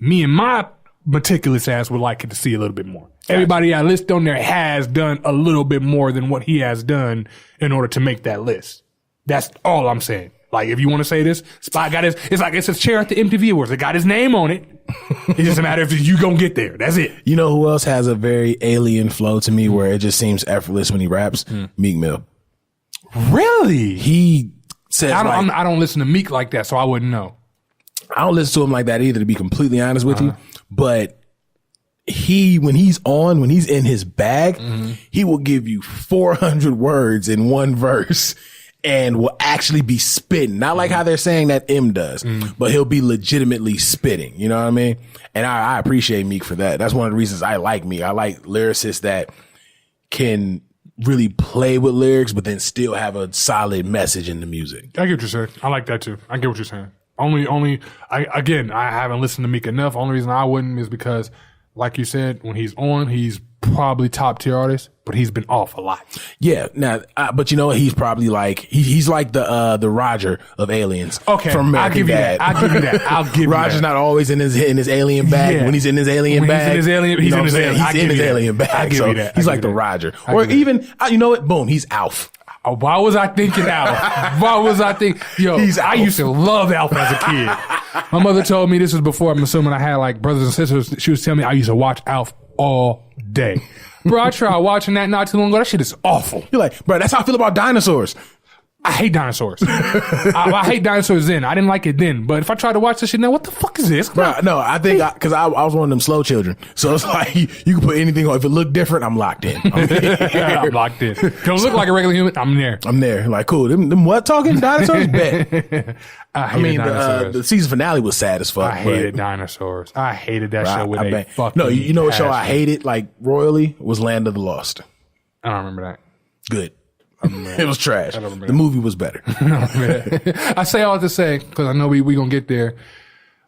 Me and my meticulous ass would like to see a little bit more. Everybody I list on there has done a little bit more than what he has done in order to make that list. That's all I'm saying. Like, if you want to say this, Spot got his, it's like it's a chair at the MTV Awards. It got his name on it. It's just a matter of you gonna get there. That's it. You know who else has a very alien flow to me where it just seems effortless when he raps? Meek Mill. Really? He says I don't listen to Meek like that, so I wouldn't know. I don't listen to him like that either, to be completely honest with you. But when he's in his bag, he will give you 400 words in one verse and will actually be spitting. Not like how they're saying that M does, but he'll be legitimately spitting. You know what I mean? And I appreciate Meek for that. That's one of the reasons I like Meek. I like lyricists that can really play with lyrics, but then still have a solid message in the music. I get what you're saying. I like that too. I get what you're saying. I haven't listened to Meek enough. Only reason I wouldn't is because, like you said, when he's on, he's probably top tier artist, but he's been off a lot. Yeah. Now, but you know what? He's probably like, he's like the Roger of Aliens. Okay. From American Dad. I'll give you that. Roger's not always in his alien bag. Yeah. When he's in his alien bag. He's in his alien bag. I'll give you that. He's like the Roger. Or even, you know what? Boom. He's Alf. Why was I thinking Alf? Why was I thinking? Yo, I used to love Alf as a kid. My mother told me this was before, I'm assuming I had like brothers and sisters. She was telling me I used to watch Alf all day. Bro, I tried watching that not too long ago. That shit is awful. You're like, bro, that's how I feel about dinosaurs. I hate dinosaurs. I hate dinosaurs then. I didn't like it then. But if I try to watch this shit now, what the fuck is this? Bro, no, I think because I was one of them slow children. So it's like, you can put anything on. If it look different, I'm locked in. I'm locked in. Don't look like a regular human. I'm there. Like, cool. Them what talking? Dinosaurs? Bet. I mean, the season finale was sad as fuck. I hated dinosaurs. I hated that show with a fucking No, you know what show I passion. hated, like, royally, was Land of the Lost. I don't remember that. Good. It was trash. The movie was better. I say all to say, because I know we going to get there.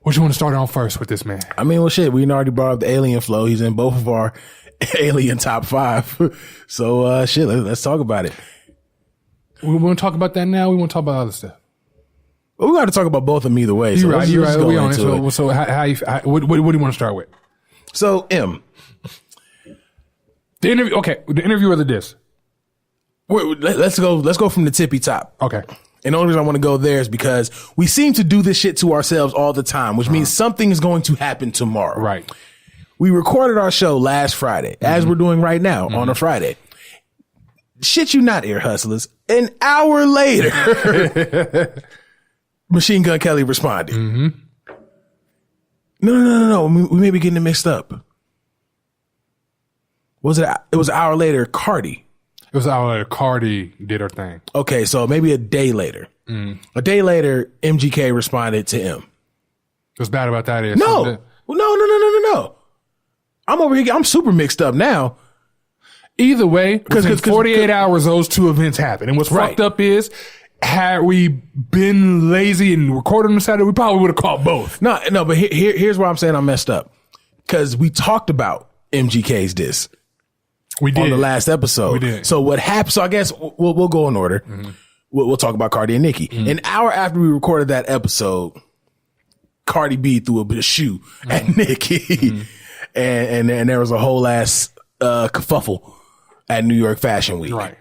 What you want to start on first with this man? I mean, well, shit, we already brought up the alien flow. He's in both of our alien top 5. So, shit, let's talk about it. We want to talk about that now? We want to talk about other stuff? Well, we got to talk about both of them either way. You're right. We on it. it. So what do you want to start with? So, M. The interview. Okay, the interview or the diss? Let's go from the tippy top. Okay. And the only reason I want to go there is because we seem to do this shit to ourselves all the time, which means something is going to happen tomorrow. Right. We recorded our show last Friday, as we're doing right now on a Friday. Shit you not, ear hustlers. An hour later, Machine Gun Kelly responded. No. We may be getting it mixed up. It was an hour later, Cardi. It was our Cardi did her thing. Okay, so maybe a day later. A day later, MGK responded to M. What's bad about that is No. I'm over here. I'm super mixed up now. Either way, because in 48 'cause- hours, those two events happened. And what's Right. fucked up is, had we been lazy and recorded on Saturday, we probably would have caught both. No, but here's where I'm saying I'm messed up. Because we talked about MGK's diss. We did. On the last episode. We did. So what happened? So I guess we'll go in order. We'll talk about Cardi and Nicki. An hour after we recorded that episode, CardiB threw a shoe at Nicki, and there was a whole ass kerfuffle at New York Fashion Week. Right.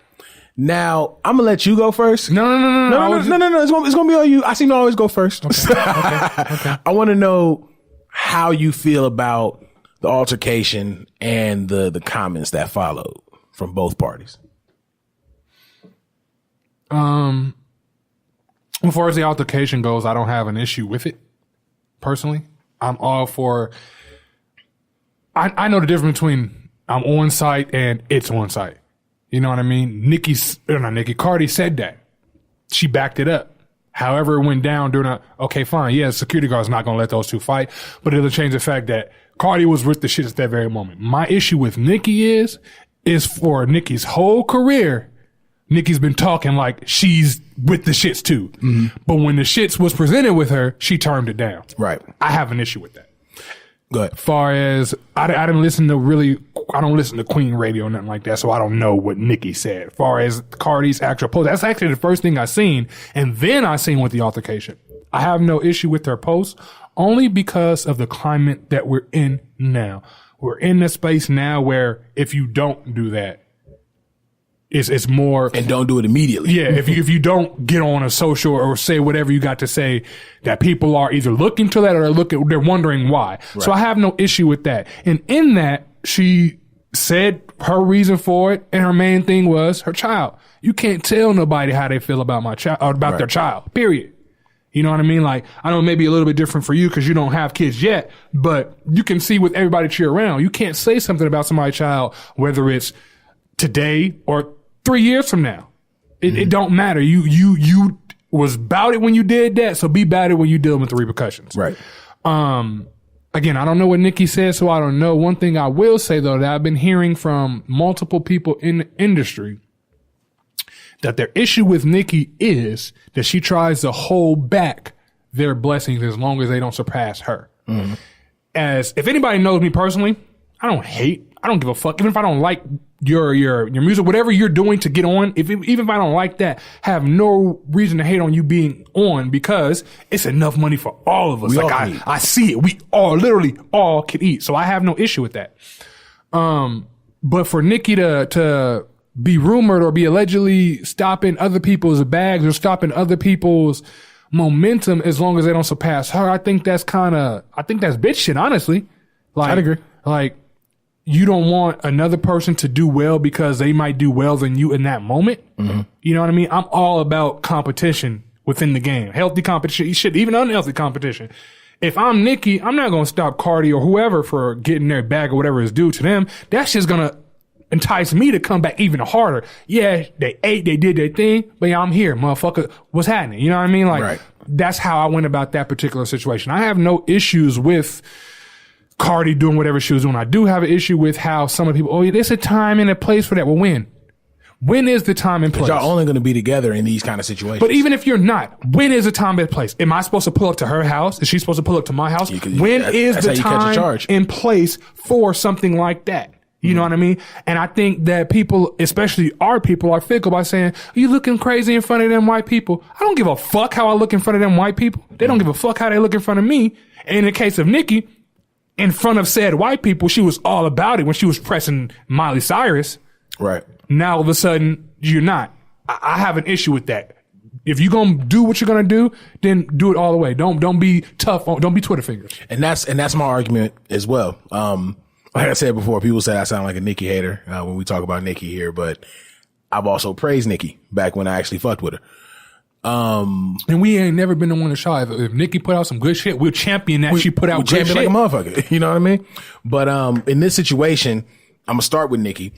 Now I'm gonna let you go first. No. It's gonna be on you. I seem to always go first. Okay. I want to know how you feel about the altercation and the comments that followed from both parties. As far as the altercation goes, I don't have an issue with it. Personally, I'm all for. I know the difference between I'm on site and it's on site. You know what I mean? Cardi said that. She backed it up. However, it went down during okay, fine. Yeah, the security guard's not going to let those two fight, but it'll change the fact that Cardi was with the shit at that very moment. My issue with Nicki is for Nicki's whole career, Nicki's been talking like she's with the shits too. But when the shits was presented with her, she turned it down. Right. I have an issue with that. Go ahead. Far as I don't listen to Queen Radio or nothing like that, so I don't know what Nicki said. Far as Cardi's actual post, that's actually the first thing I seen, and then I seen with the altercation. I have no issue with her post, only because of the climate that we're in now. We're in the space now where if you don't do that, it's more, and don't do it immediately. Yeah, if you don't get on a social or say whatever you got to say, that people are either looking to that or they're wondering why. Right. So I have no issue with that. And in that, she said her reason for it, and her main thing was her child. You can't tell nobody how they feel about my child or about their child. Period. You know what I mean? Like, I know it may be a little bit different for you because you don't have kids yet, but you can see with everybody that you're around. You can't say something about somebody's child, whether it's today or 3 years from now. It don't matter. You was about it when you did that, so be about it when you deal with the repercussions. Right. Again, I don't know what Nicki said, so I don't know. One thing I will say, though, that I've been hearing from multiple people in the industry, that their issue with Nicki is that she tries to hold back their blessings as long as they don't surpass her. Mm-hmm. As if anybody knows me personally, I don't give a fuck. Even if I don't like your music, whatever you're doing to get on, even if I don't like that, have no reason to hate on you being on, because it's enough money for all of us. I see it. We all literally all can eat. So I have no issue with that. But for Nicki to be rumored or be allegedly stopping other people's bags or stopping other people's momentum as long as they don't surpass her, I think that's bitch shit, honestly. Like, I'd agree. Like, you don't want another person to do well because they might do well than you in that moment. Mm-hmm. You know what I mean? I'm all about competition within the game. Healthy competition, shit, even unhealthy competition. If I'm Nicki, I'm not going to stop Cardi or whoever for getting their bag or whatever is due to them. That's just going to entice me to come back even harder. Yeah, they did their thing, but yeah, I'm here, motherfucker. What's happening? You know what I mean? Like, right. That's how I went about that particular situation. I have no issues with Cardi doing whatever she was doing. I do have an issue with how some of the people, there's a time and a place for that. Well, when? When is the time and place? Y'all only going to be together in these kind of situations. But even if you're not, when is the time and place? Am I supposed to pull up to her house? Is she supposed to pull up to my house? When is the time and place for something like that? You know what I mean? And I think that people, especially our people, are fickle by saying, you looking crazy in front of them white people. I don't give a fuck how I look in front of them white people. They don't give a fuck how they look in front of me. And in the case of Nicki, in front of said white people, she was all about it when she was pressing Miley Cyrus. Right. Now all of a sudden, you're not. I have an issue with that. If you're gonna do what you're gonna do, then do it all the way. Don't be tough. Don't be Twitter fingers. And that's my argument as well. Like I said before, people say I sound like a Nicki hater when we talk about Nicki here, but I've also praised Nicki back when I actually fucked with her. And we ain't never been the one to shy. If Nicki put out some good shit, we'll champion that. She put out good shit like a motherfucker. You know what I mean? But in this situation, I'm gonna start with Nicki.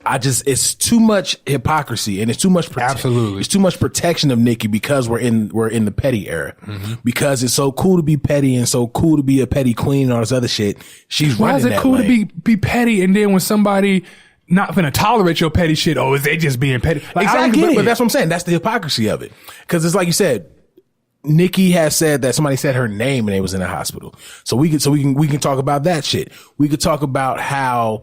It's too much hypocrisy and it's too much absolutely. It's too much protection of Nicki because we're in the petty era. Mm-hmm. Because it's so cool to be petty and so cool to be a petty queen and all this other shit. She's running that. Why is it cool to be petty, and then when somebody not gonna tolerate your petty shit, is they just being petty? Like, exactly. But that's what I'm saying. That's the hypocrisy of it. Because it's like you said, Nicki has said that somebody said her name and they was in the hospital. So we can talk about that shit. We could talk about how,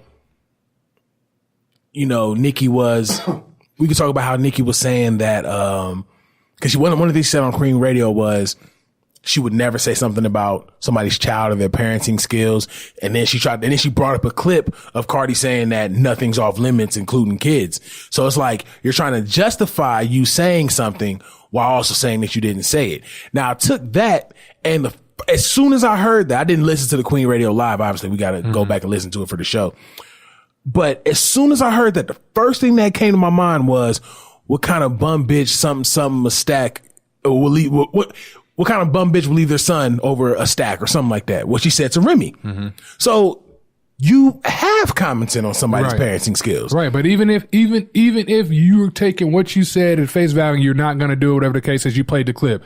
Nicki was, we could talk about how Nicki was saying that, cause one of the things she said on Queen Radio was she would never say something about somebody's child or their parenting skills. And then she brought up a clip of Cardi saying that nothing's off limits, including kids. So it's like, you're trying to justify you saying something while also saying that you didn't say it. Now I took that, and as soon as I heard that, I didn't listen to the Queen Radio live. Obviously we got to go back and listen to it for the show. But as soon as I heard that, the first thing that came to my mind was, what kind of bum bitch something a stack will leave, what kind of bum bitch will leave their son over a stack or something like that? What she said to Remy. Mm-hmm. So you have commented on somebody's parenting skills. Right. But even if you're taking what you said at face value, you're not going to do it, whatever the case is, you played the clip.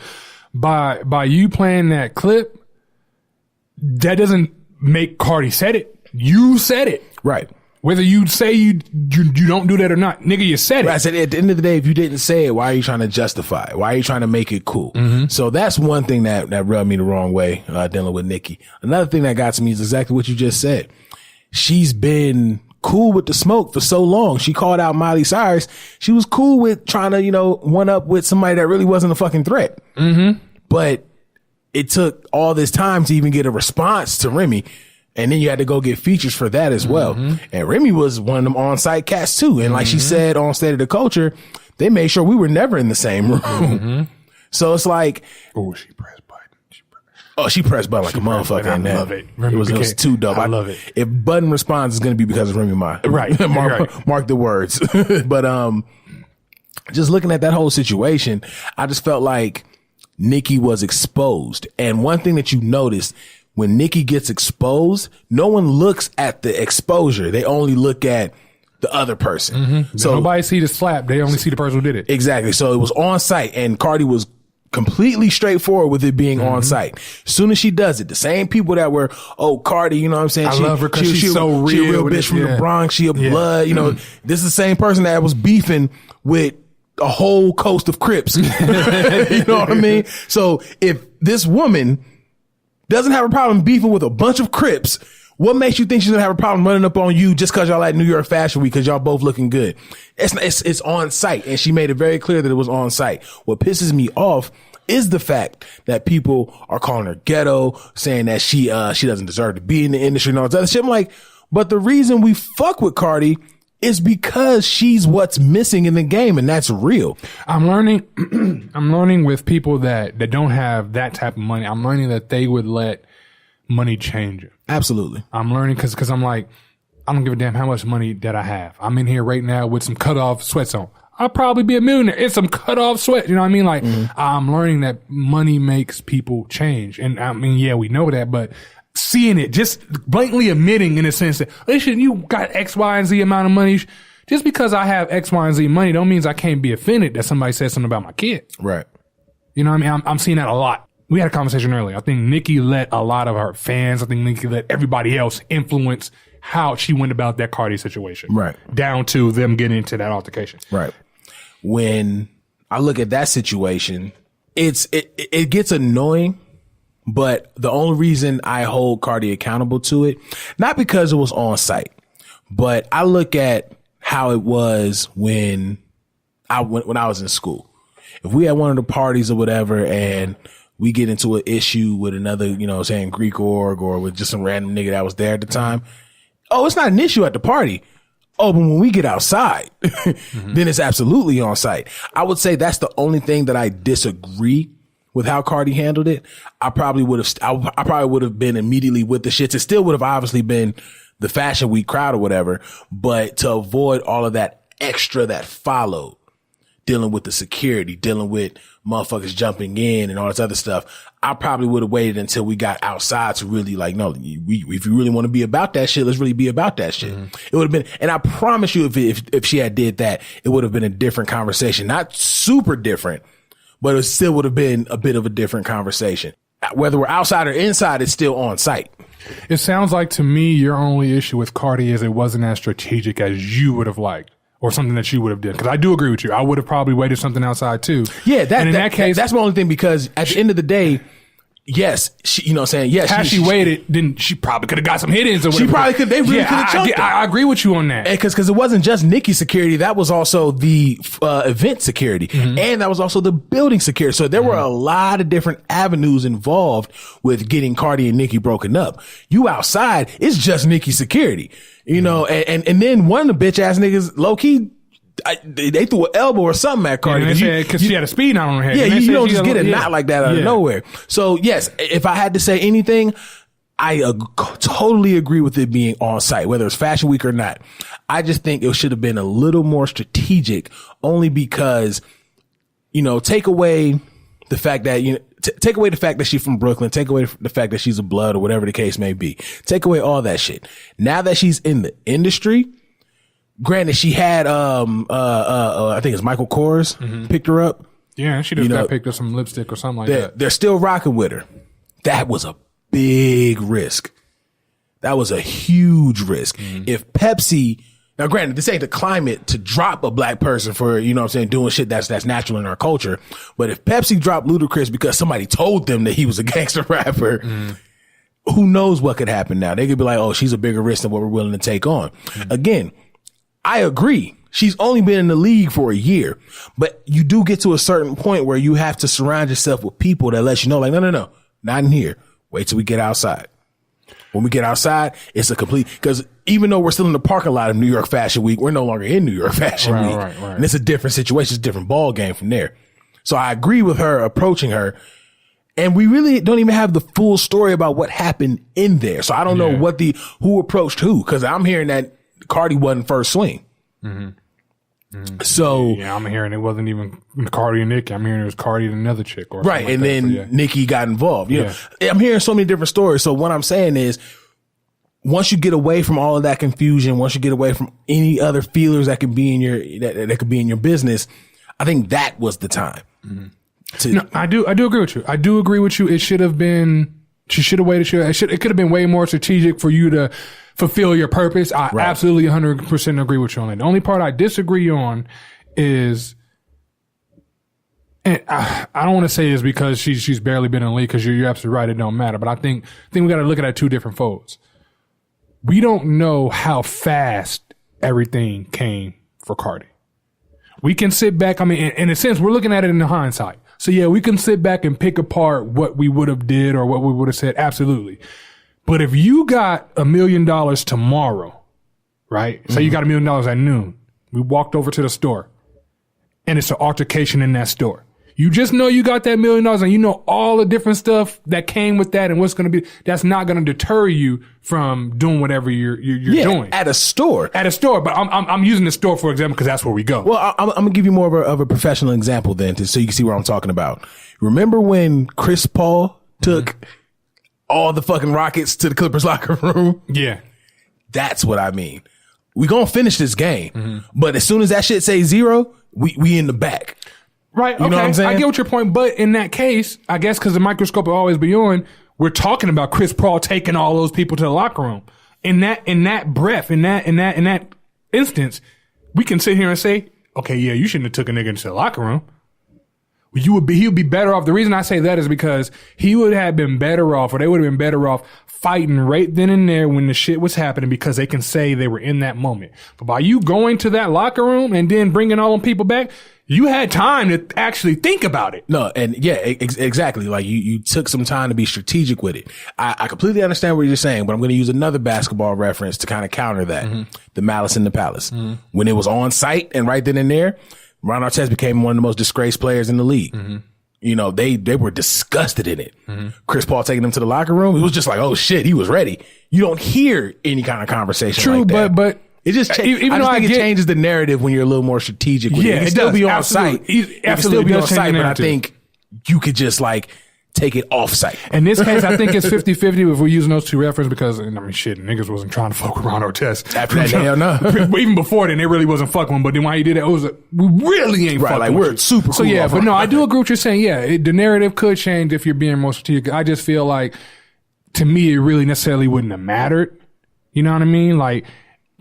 By you playing that clip, that doesn't make Cardi said it. You said it. Right. Whether you say you don't do that or not, nigga, you said it. I said at the end of the day, if you didn't say it, why are you trying to justify it? Why are you trying to make it cool? So that's one thing that rubbed me the wrong way, dealing with Nicki. Another thing that got to me is exactly what you just said. She's been cool with the smoke for so long. She called out Miley Cyrus. She was cool with trying to, one up with somebody that really wasn't a fucking threat. But it took all this time to even get a response to Remy. And then you had to go get features for that as well. And Remy was one of them on-site cats too. And like she said on State of the Culture, they made sure we were never in the same room. So it's like, oh, she pressed button. She pressed button like a motherfucker. I love it. It was too dope. I love it. If button response is going to be because of Remy Ma. Right. Mark the words. But just looking at that whole situation, I just felt like Nicki was exposed. And one thing that you noticed, when Nicki gets exposed, no one looks at the exposure. They only look at the other person. So nobody see the slap. They only see the person who did it. Exactly. So it was on site, and Cardi was completely straightforward with it being on site. As soon as she does it, the same people that were, Cardi, you know what I'm saying? I love her because she's so real. She a real bitch from the Bronx. She a blood, this is the same person that was beefing with a whole coast of Crips. You know what I mean? So if this woman doesn't have a problem beefing with a bunch of Crips, what makes you think she's gonna have a problem running up on you just cause y'all at New York Fashion Week cause y'all both looking good? It's on site, and she made it very clear that it was on site. What pisses me off is the fact that people are calling her ghetto, saying that she doesn't deserve to be in the industry and all this other shit. I'm like, but the reason we fuck with Cardi is because she's what's missing in the game, and that's real. I'm learning with people that don't have that type of money. I'm learning that they would let money change it. Absolutely. I'm learning because I'm like, I don't give a damn how much money that I have. I'm in here right now with some cut off sweats on. I'll probably be a millionaire. It's some cut off sweat. You know what I mean? Like, I'm learning that money makes people change. And I mean, yeah, we know that, but seeing it, just blatantly admitting in a sense that, listen, you got X, Y, and Z amount of money. Just because I have X, Y, and Z money don't mean I can't be offended that somebody says something about my kid. Right. You know what I mean? I'm seeing that a lot. We had a conversation earlier. I think Nicki let a lot of her fans, I think Nicki let everybody else influence how she went about that Cardi situation. Right. Down to them getting into that altercation. Right. When I look at that situation, it gets annoying, but the only reason I hold Cardi accountable to it, not because it was on site, but I look at how it was when I was in school. If we had one of the parties or whatever and we get into an issue with another, saying Greek org or with just some random nigga that was there at the time, it's not an issue at the party. But when we get outside, then it's absolutely on site. I would say that's the only thing that I disagree with how Cardi handled it. I probably would have been immediately with the shits. It still would have obviously been the Fashion Week crowd or whatever, but to avoid all of that extra that followed, dealing with the security, dealing with motherfuckers jumping in and all this other stuff, I probably would have waited until we got outside to really if you really want to be about that shit, let's really be about that shit. It would have been, and I promise you, if she had did that, it would have been a different conversation. Not super different, but it still would have been a bit of a different conversation. Whether we're outside or inside, it's still on site. It sounds like to me your only issue with Cardi is it wasn't as strategic as you would have liked. Or something that you would have done. Because I do agree with you. I would have probably waited something outside too. Yeah, that case, that's my only thing, because at the end of the day, yes, she, yes. Had she waited, then she probably could have got some hit-ins or whatever. She probably could. They really could have chunked it. I agree with you on that. Because it wasn't just Nicki's security. That was also the event security. And that was also the building security. So there were a lot of different avenues involved with getting Cardi and Nicki broken up. You outside, it's just Nicki's security. And then one of the bitch ass niggas, low key, they threw an elbow or something at Cardi. Because she had a speed knot on her head. Yeah, you don't just get a knot like that out of nowhere. So yes, if I had to say anything, I totally agree with it being on site, whether it's Fashion Week or not. I just think it should have been a little more strategic, only because, take away the fact that, take away the fact that she's from Brooklyn, take away the fact that she's a blood or whatever the case may be. Take away all that shit. Now that she's in the industry, granted, she had, I think it's Michael Kors picked her up. Yeah, she just got picked up some lipstick or something like that. They're still rocking with her. That was a big risk. That was a huge risk. If Pepsi, now granted, this ain't the climate to drop a black person for, you know what I'm saying, doing shit that's natural in our culture. But if Pepsi dropped Ludacris because somebody told them that he was a gangster rapper, who knows what could happen now? They could be like, oh, she's a bigger risk than what we're willing to take on. Again, I agree. She's only been in the league for a year, but you do get to a certain point where you have to surround yourself with people that let you know, like, no, not in here. Wait till we get outside. When we get outside, it's a complete, because even though we're still in the parking lot of New York Fashion Week, we're no longer in New York Fashion Week. Right. And it's a different situation. It's a different ball game from there. So I agree with her approaching her. And we really don't even have the full story about what happened in there. So I don't know who approached who, because I'm hearing that Cardi wasn't first swing. So yeah, I'm hearing it wasn't even Cardi and Nicki. I'm hearing it was Cardi and another chick, or right, and then Nicki got involved. You know, I'm hearing so many different stories. So what I'm saying is, once you get away from all of that confusion, once you get away from any other feelers that could be in your that could be in your business, I think that was the time. No, I do agree with you. I do agree with you. It should have been. She should have waited. It could have been way more strategic for you to fulfill your purpose. I absolutely 100% agree with you on that. The only part I disagree on is, and I don't want to say it's because she's barely been in the league, because you're absolutely right. It don't matter. But I think we got to look at it two different folds. We don't know how fast everything came for Cardi. We can sit back. I mean, in a sense, we're looking at it in the hindsight. So yeah, we can sit back and pick apart what we would have did or what we would have said. Absolutely. But if you got $1 million tomorrow, right? So you got $1 million at noon. We walked over to the store and it's an altercation in that store. You just know you got that $1 million and you know all the different stuff that came with that and what's going to be, that's not going to deter you from doing whatever you're doing. At a store. But I'm using the store for example, because that's where we go. Well, I'm going to give you more of a professional example then, so you can see what I'm talking about. Remember when Chris Paul took all the fucking rockets to the Clippers locker room? Yeah. That's what I mean. We gonna finish this game, but as soon as that shit say 0, we in the back. Right. You know what I'm saying? I get what your point, but in that case, I guess because the microscope will always be on, we're talking about Chris Paul taking all those people to the locker room. In that breath, in that instance, we can sit here and say, okay, yeah, you shouldn't have took a nigga into the locker room. He would be better off. The reason I say that is because he would have been better off, or they would have been better off fighting right then and there when the shit was happening, because they can say they were in that moment. But by you going to that locker room and then bringing all them people back, you had time to actually think about it. No, and yeah, exactly. Like you took some time to be strategic with it. I completely understand what you're saying, but I'm going to use another basketball reference to kind of counter that. The Malice in the Palace. When it was on site and right then and there, Ron Artest became one of the most disgraced players in the league. You know, they were disgusted in it. Chris Paul taking them to the locker room, it was just like, oh shit, he was ready. You don't hear any kind of conversation like that. But it just it changes the narrative when you're a little more strategic with it. It can still be on site. It can still be on site, but I think you could just like take it off site. In this case, I think it's 50-50 if we're using those two references, because, I mean, shit, niggas wasn't trying to fuck with Ron Artest. After that, hell no. Even before then, they really wasn't fucking with him. But then why he did that, it was we really ain't fucking like, with we're you. super cool. So yeah, but no, I do agree with what you're saying. Yeah, the narrative could change if you're being more strategic. I just feel like, to me, it really necessarily wouldn't have mattered. You know what I mean? Like,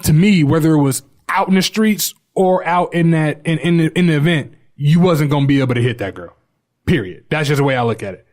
to me, whether it was out in the streets or out in that in the event, you wasn't gonna be able to hit that girl. Period. That's just the way I look at it.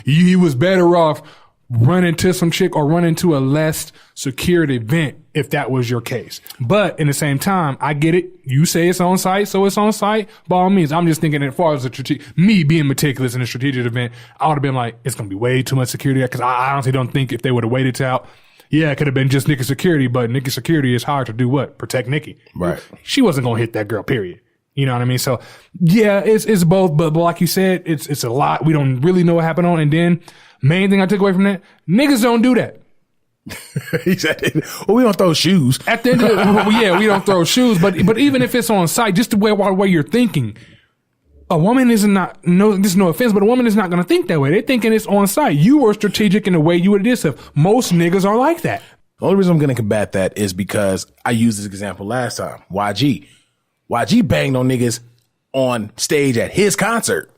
He was better off running to some chick or running to a less secured event if that was your case. But in the same time, I get it. You say it's on site, so it's on site. By all means, I'm just thinking as far as me being meticulous in a strategic event, I would have been like, it's gonna be way too much security, because I honestly don't think if they would have waited out. Yeah, it could have been just Nicki security, but Nicki security is hired to do what? Protect Nicki. Right. She wasn't gonna hit that girl, period. You know what I mean? So yeah, it's both, but like you said, it's a lot. We don't really know what happened on. And then main thing I took away from that, niggas don't do that. He said, well, we don't throw shoes. At the end of it, we don't throw shoes, but even if it's on site, just the way you're thinking, a woman this is no offense, but a woman is not going to think that way. They're thinking it's on site. You were strategic in the way you would do stuff. Most niggas are like that. The only reason I'm going to combat that is because I used this example last time. YG banged on niggas on stage at his concert.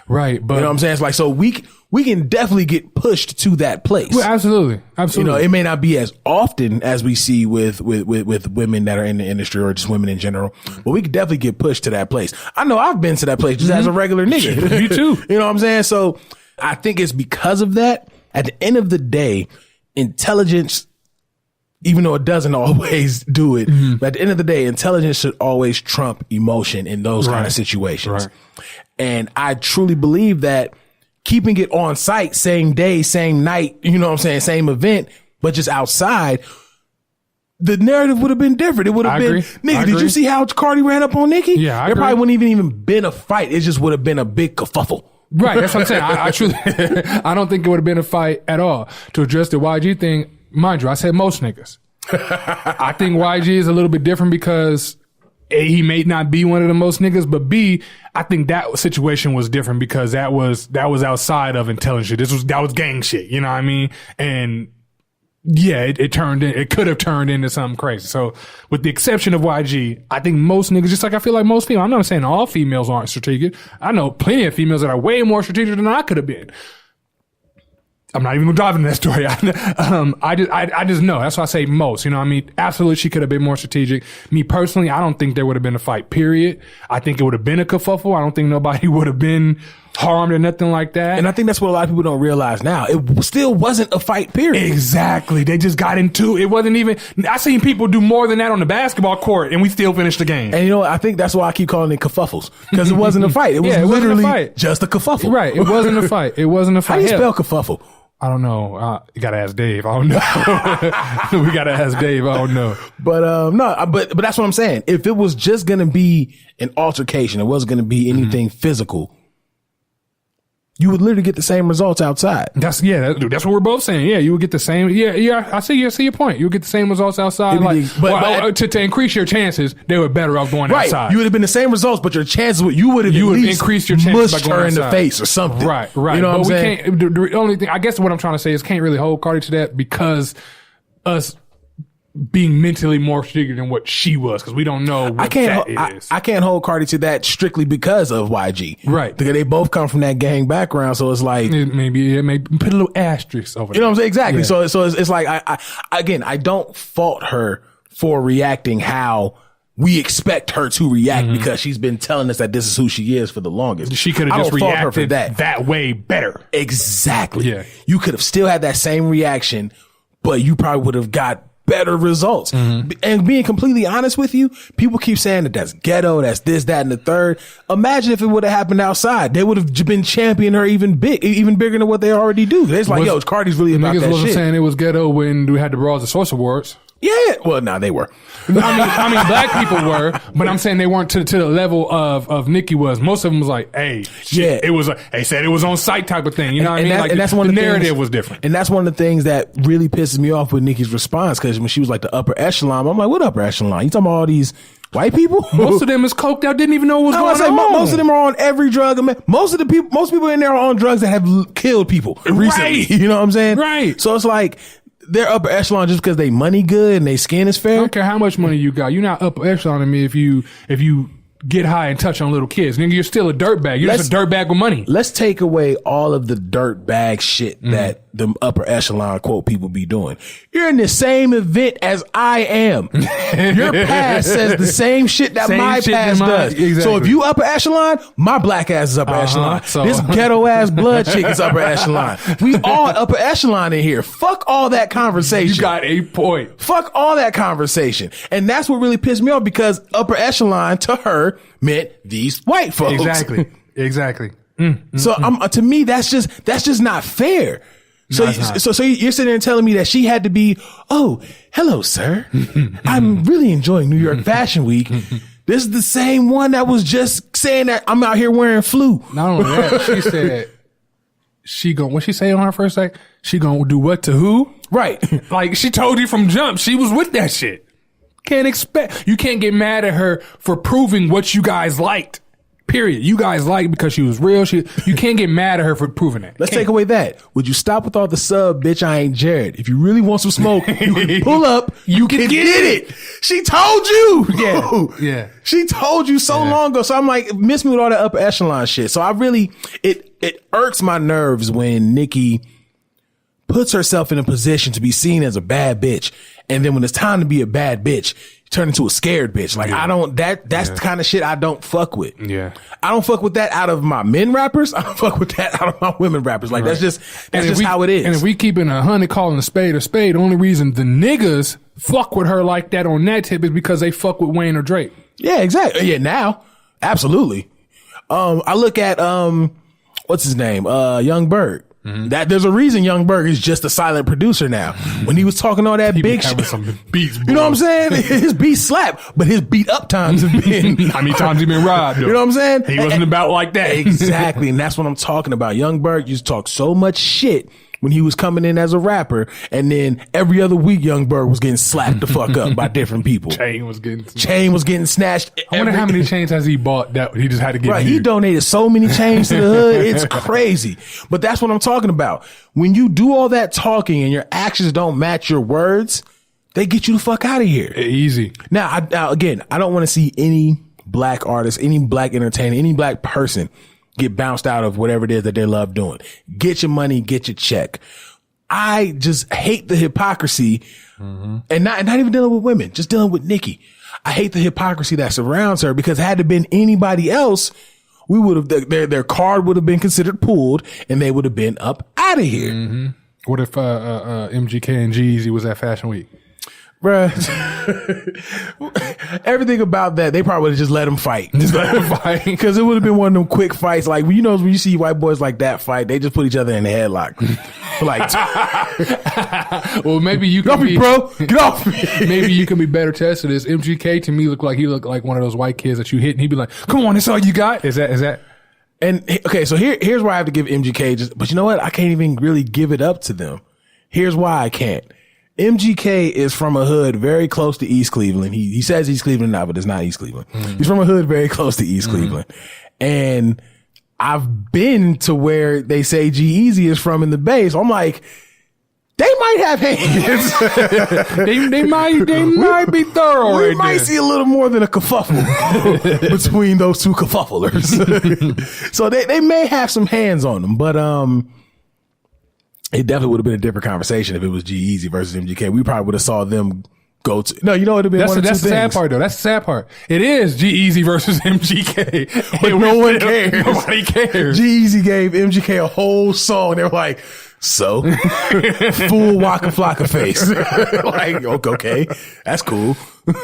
Right. But you know what I'm saying? It's like, so we can definitely get pushed to that place. Well, absolutely. Absolutely. You know, it may not be as often as we see with women that are in the industry or just women in general, but we could definitely get pushed to that place. I know I've been to that place just as a regular nigga. Me too. You know what I'm saying? So I think it's because of that. At the end of the day, intelligence, even though it doesn't always do it, but at the end of the day, intelligence should always trump emotion in those kind of situations. Right. And I truly believe that keeping it on site, same day, same night, you know what I'm saying, same event, but just outside, the narrative would have been different. It would have been, nigga, did you see how Cardi ran up on Nicki? Yeah, there probably wouldn't even been a fight. It just would have been a big kerfuffle. Right, that's what I'm saying. I truly, I don't think it would have been a fight at all. To address the YG thing, mind you, I said most niggas. I think YG is a little bit different because A, he may not be one of the most niggas, but B, I think that situation was different because that was outside of intelligence shit. That was gang shit, you know what I mean? And yeah, it could have turned into something crazy. So with the exception of YG, I think most niggas, just like I feel like most females, I'm not saying all females aren't strategic. I know plenty of females that are way more strategic than I could have been. I'm not even gonna dive into that story. I just know. That's why I say most. You know what I mean? Absolutely, she could have been more strategic. Me personally, I don't think there would have been a fight, period. I think it would have been a kerfuffle. I don't think nobody would have been harmed or nothing like that. And I think that's what a lot of people don't realize now. It still wasn't a fight, period. Exactly. They just got into it. It wasn't even, I seen people do more than that on the basketball court and we still finished the game. And you know what? I think that's why I keep calling it kerfuffles. Because it wasn't a fight. It was literally just a kerfuffle. Right. It wasn't a fight. It wasn't a fight. How do you spell kerfuffle? I don't know. You gotta ask Dave. I don't know. We gotta ask Dave. I don't know. But no. But that's what I'm saying. If it was just gonna be an altercation, it wasn't gonna be anything physical, you would literally get the same results outside. That's what we're both saying. Yeah, you would get the same. Yeah. I see your point. You would get the same results outside. To increase your chances, they were better off going outside. You would have been the same results, but your chances you would have increased your chances by going her in outside. The face or something. Right. You know what I'm saying? The only thing, I guess what I'm trying to say is can't really hold Cardi to that because us being mentally more strategic than what she was, because we don't know what that is. I can't hold Cardi to that strictly because of YG. Right. Because they both come from that gang background, so it's like... Maybe put a little asterisk over there. You know what I'm saying? Exactly. Yeah. So it's like, I don't fault her for reacting how we expect her to react because she's been telling us that this is who she is for the longest. She could have just reacted that way better. Exactly. Yeah. You could have still had that same reaction, but you probably would have got better results. And being completely honest with you, people keep saying that that's ghetto, that's this, that, and the third. Imagine if it would have happened outside. They would have been championing her even bigger than what they already do. It's like, yo, Cardi's really about that shit. Niggas wasn't saying it was ghetto when we had the Bras of Source Awards. Yeah. Well, no, they were. I mean, black people were, but I'm saying they weren't to the level of Nicki was. Most of them was like, hey, shit, it was they said it was on site type of thing. You know what I mean? And that's one of the narrative was different. And that's one of the things that really pisses me off with Nicki's response, because when she was like the upper echelon, I'm like, what upper echelon? You talking about all these white people? Most of them is coked out, didn't even know what was going on. Most of them are on every drug. Most people in there are on drugs that have killed people recently. Right. You know what I'm saying? Right. So it's like, they're upper echelon just because they money good and they skin is fair. I don't care how much money you got. You're not upper echelon to me if you get high and touch on little kids. Nigga, you're still a dirtbag. You're just a dirtbag with money. Let's take away all of the dirtbag shit that the upper echelon quote people be doing. You're in the same event as I am. Your past says the same shit that my past does. Exactly. So if you upper echelon, my black ass is upper echelon. So, this ghetto ass blood chick is upper echelon. We all upper echelon in here. Fuck all that conversation. You got a point. Fuck all that conversation. And that's what really pissed me off, because upper echelon to her meant these white folks. Exactly. So to me, that's just not fair. So you're sitting there telling me that she had to be, oh, hello, sir. I'm really enjoying New York Fashion Week. This is the same one that was just saying that I'm out here wearing flu. Not only that, she said what she say on her first day? She gonna do what to who? Right. Like she told you from jump, she was with that shit. You can't get mad at her for proving what you guys liked. Period. You guys like because she was real. You can't get mad at her for proving that. Let's take away that. Would you stop with all the sub, bitch? I ain't Jared. If you really want some smoke, you can pull up. You can get it. She told you. Yeah. She told you so long ago. So I'm like, miss me with all that upper echelon shit. So I really, it irks my nerves when Nicki puts herself in a position to be seen as a bad bitch. And then when it's time to be a bad bitch, turn into a scared bitch. Like that's the kind of shit I don't fuck with. Yeah. I don't fuck with that out of my men rappers. I don't fuck with that out of my women rappers. Like that's just how it is. And if we keeping 100 calling a spade, the only reason the niggas fuck with her like that on that tip is because they fuck with Wayne or Drake. Yeah, exactly. Yeah, now. Absolutely. I look at, what's his name? Young Berg. Mm-hmm. That there's a reason Young Berg is just a silent producer now. When he was talking all that big shit, some beats, you know what I'm saying? His beats slap, but his beat up times have been. How many times he been robbed? Though? You know what I'm saying? He wasn't about like that. Exactly, and that's what I'm talking about. Young Berg used to talk so much shit when he was coming in as a rapper, and then every other week Young Berg was getting slapped the fuck up by different people. Chain was getting snatched. I wonder how many chains has he bought that he just had to get. Right, he donated so many chains to the hood. It's crazy. But that's what I'm talking about. When you do all that talking and your actions don't match your words, they get you the fuck out of here. Easy. Now, again, I don't want to see any black artist, any black entertainer, any black person get bounced out of whatever it is that they love doing. Get your money, get your check. I just hate the hypocrisy, and not even dealing with women, just dealing with Nicki. I hate the hypocrisy that surrounds her, because had it been anybody else, we would have their card would have been considered pulled, and they would have been up out of here. Mm-hmm. What if MGK and Jeezy was at Fashion Week? Bruh, everything about that, they probably would have just let him fight. Because it would have been one of them quick fights. Like, when you see white boys like that fight, they just put each other in a headlock. Well, maybe you can be, bro. Get off me. Maybe you can be better tested. This MGK to me looked like one of those white kids that you hit, and he'd be like, "Come on, that's all you got." Is that? And okay, so here's why I have to give MGK but you know what? I can't even really give it up to them. Here's why I can't. MGK is from a hood very close to East Cleveland. He says East Cleveland now, but it's not East Cleveland. Mm-hmm. He's from a hood very close to East Cleveland. And I've been to where they say G-Eazy is from in the Bay. So I'm like, they might have hands. they might be thorough. We might see a little more than a kerfuffle between those two kerfufflers. So they may have some hands on them, but it definitely would have been a different conversation if it was G-Eazy versus MGK. We probably would have saw them go to. No, you know, it would have been one of two things. That's the sad part, though. That's the sad part. It is G-Eazy versus MGK. But no one cares. Nobody cares. G-Eazy gave MGK a whole song. They were like, so? Full Waka Flocka face. Like, okay, that's cool. but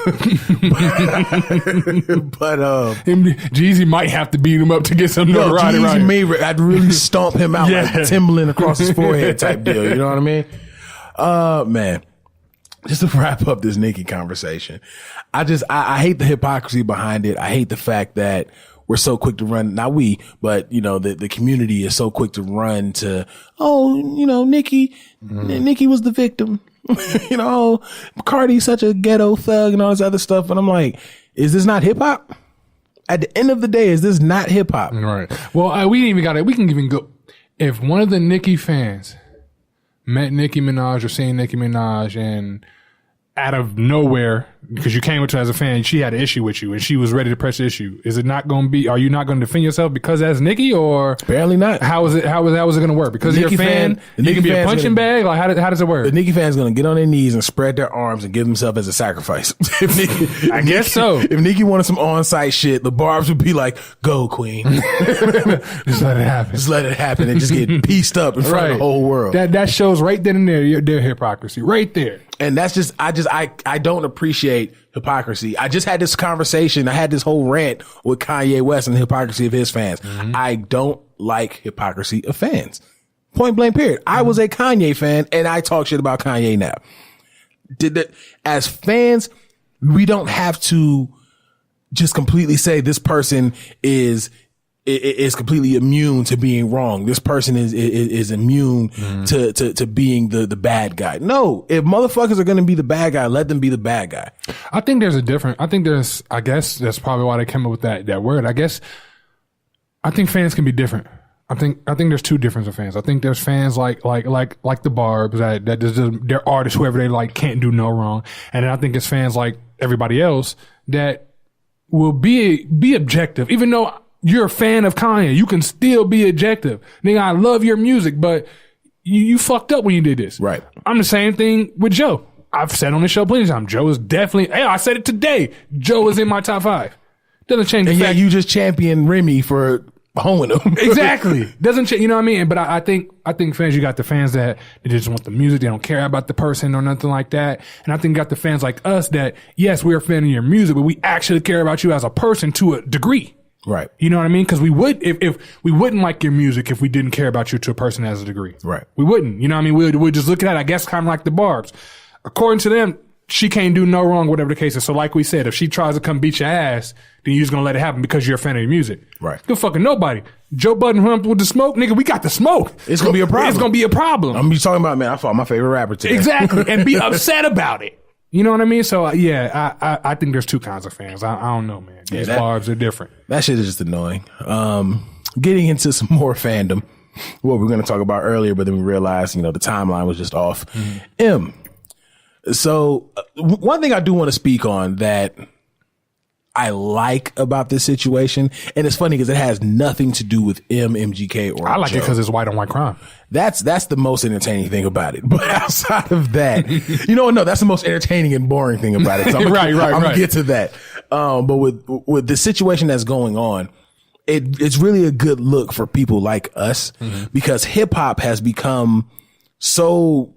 Jeezy might have to beat him up to get some notoriety. Jeezy I'd really stomp him out like Timberland across his forehead type deal. You know what I mean? Man, just to wrap up this Nicki conversation, I hate the hypocrisy behind it. I hate the fact that we're so quick to run, not we, but you know, the community is so quick to run to, Nicki was the victim. Cardi's such a ghetto thug and all this other stuff. And I'm like, is this not hip hop? At the end of the day, is this not hip hop? Right. Well, we can even go. If one of the Nicki fans met Nicki Minaj or seen Nicki Minaj, and out of nowhere, because you came with her as a fan, she had an issue with you and she was ready to press the issue, are you not going to defend yourself because that's Nicki, or barely not? How is it going to work? Because you're a fan, you can be a punching bag? Like, how does it work? The Nicki fan's going to get on their knees and spread their arms and give themselves as a sacrifice. I guess so. If Nicki wanted some on-site shit, the barbs would be like, go queen. Just let it happen. And just get pieced up in front of the whole world. That shows right then and there their hypocrisy. Right there. And that's just, I don't appreciate hypocrisy. I just had this conversation. I had this whole rant with Kanye West and the hypocrisy of his fans. Mm-hmm. I don't like hypocrisy of fans. Point blank period. I was a Kanye fan and I talk shit about Kanye now. As fans, we don't have to just completely say this person is completely immune to being wrong. This person is immune to being the bad guy. No, if motherfuckers are going to be the bad guy, let them be the bad guy. I guess that's probably why they came up with that word. I guess I think fans can be different. I think there's two different fans. I think there's fans like the Barbs that just, they're artists, whoever they like, can't do no wrong. And then I think it's fans like everybody else that will be objective. Even though you're a fan of Kanye, you can still be objective. Nigga, I love your music, but you fucked up when you did this. Right. I'm the same thing with Joe. I've said on the show plenty of times, Joe is definitely, I said it today, Joe is in my top 5. Doesn't change the and fact. yeah, you just champion Remy for hoeing him. Exactly. Doesn't change, you know what I mean? But I think fans, you got the fans that they just want the music, they don't care about the person or nothing like that. And I think you got the fans like us that, yes, we're a fan of your music, but we actually care about you as a person to a degree. Right. You know what I mean? Because we would, if we wouldn't like your music if we didn't care about you to a person as a degree. Right. We wouldn't. You know what I mean? We'd just look at it, I guess, kind of like the Barbs. According to them, she can't do no wrong, whatever the case is. So like we said, if she tries to come beat your ass, then you're just going to let it happen because you're a fan of your music. Right. Good fucking nobody. Joe Budden humped with the smoke. Nigga, we got the smoke. It's going to be a problem. It's going to be a problem. I'm going to be talking about, man, I fought my favorite rapper today. Exactly. And be upset about it. You know what I mean? So, yeah, I think there's two kinds of fans. I don't know, man. These Barbs are different. That shit is just annoying. Getting into some more fandom, what we were going to talk about earlier, but then we realized, the timeline was just off. M. So one thing I do want to speak on that I like about this situation, and it's funny because it has nothing to do with MGK or I like Joe. it because it's white on white crime. That's the most entertaining thing about it. But outside of that, no, that's the most entertaining and boring thing about it. So I'm gonna get to that. But with the situation that's going on, it's really a good look for people like us because hip hop has become so,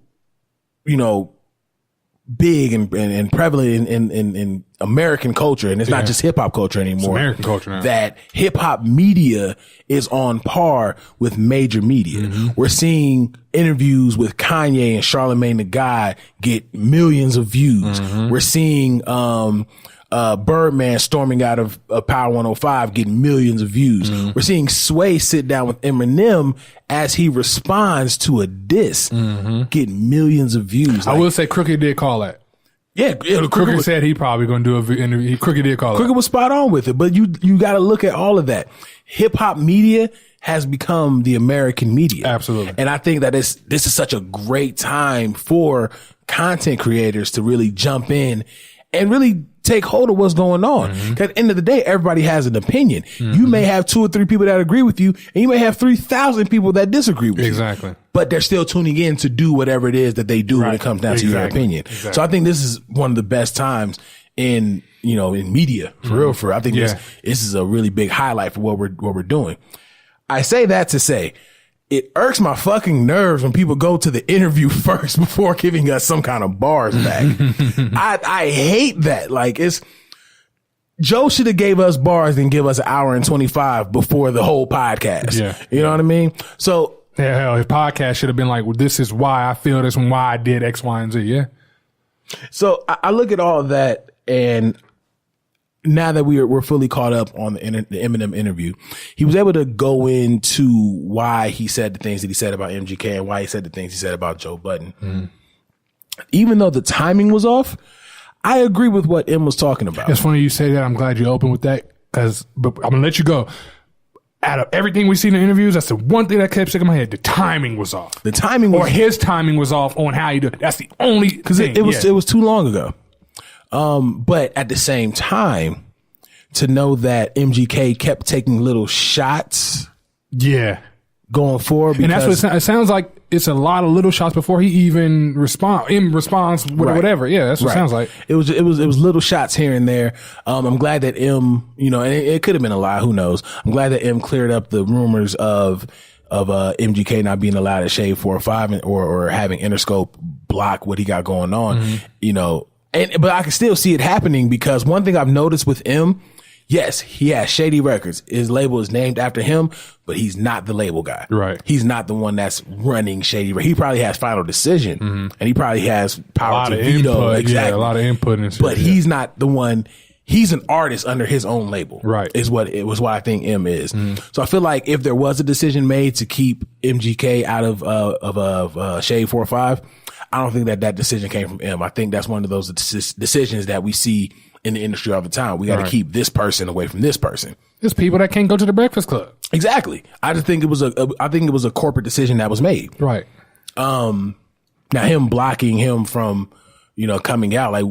big and prevalent in American culture. And it's not just hip hop culture anymore. It's American culture now. That hip hop media is on par with major media. We're seeing interviews with Kanye and Charlamagne the God get millions of views. We're seeing, Birdman storming out of Power 105 getting millions of views. We're seeing Sway sit down with Eminem as he responds to a diss, getting millions of views. I will say Crooked did call that. Yeah, Crooked said he probably going to do an interview. Crooked did call Crooked was spot on with it, but you got to look at all of that. Hip hop media has become the American media. Absolutely. And I think that this is such a great time for content creators to really jump in and really take hold of what's going on. Cause at the end of the day, everybody has an opinion. You may have 2 or 3 people that agree with you, and you may have 3,000 people that disagree with you. Exactly. But they're still tuning in to do whatever it is that they do when it comes down to your opinion. Exactly. So I think this is one of the best times in media for real. I think this is a really big highlight for what we're doing. I say that to say, it irks my fucking nerves when people go to the interview first before giving us some kind of bars back. I hate that. Like, Joe should have gave us bars and give us an hour and 25 before the whole podcast. Yeah. You know what I mean? So. Yeah, hell, his podcast should have been like, well, this is why I feel this and why I did X, Y, and Z. Yeah. So I look at all of that, and now that we're fully caught up on the Eminem interview, he was able to go into why he said the things that he said about MGK and why he said the things he said about Joe Budden. Even though the timing was off, I agree with what M was talking about. It's funny you say that. I'm glad you opened with that but I'm going to let you go. Out of everything we see in the interviews, that's the one thing that kept sticking in my head. The timing was off. The timing was, or his timing was off on how he did it. That's the only thing. Because it was too long ago. But at the same time, to know that MGK kept taking little shots. Yeah. Going forward. And that's what it sounds like. It's a lot of little shots before he even responds with whatever. Yeah, that's what it sounds like. It was little shots here and there. I'm glad that M, and it could have been a lie. Who knows? I'm glad that M cleared up the rumors of MGK not being allowed to shave 405 or having Interscope block what he got going on. But I can still see it happening because one thing I've noticed with M, yes, he has Shady Records. His label is named after him, but he's not the label guy. Right. He's not the one that's running Shady Records. He probably has final decision, and he probably has power to veto. Exactly. Yeah, a lot of input in shit. But he's not the one. He's an artist under his own label. Right. Is what I think M is. So I feel like if there was a decision made to keep MGK out of Shade 4-5, I don't think that decision came from M. I think that's one of those decisions that we see in the industry all the time. We got to keep this person away from this person. There's people that can't go to the Breakfast Club. Exactly. I just think it was a corporate decision that was made. Right. Now him blocking him from, coming out, like,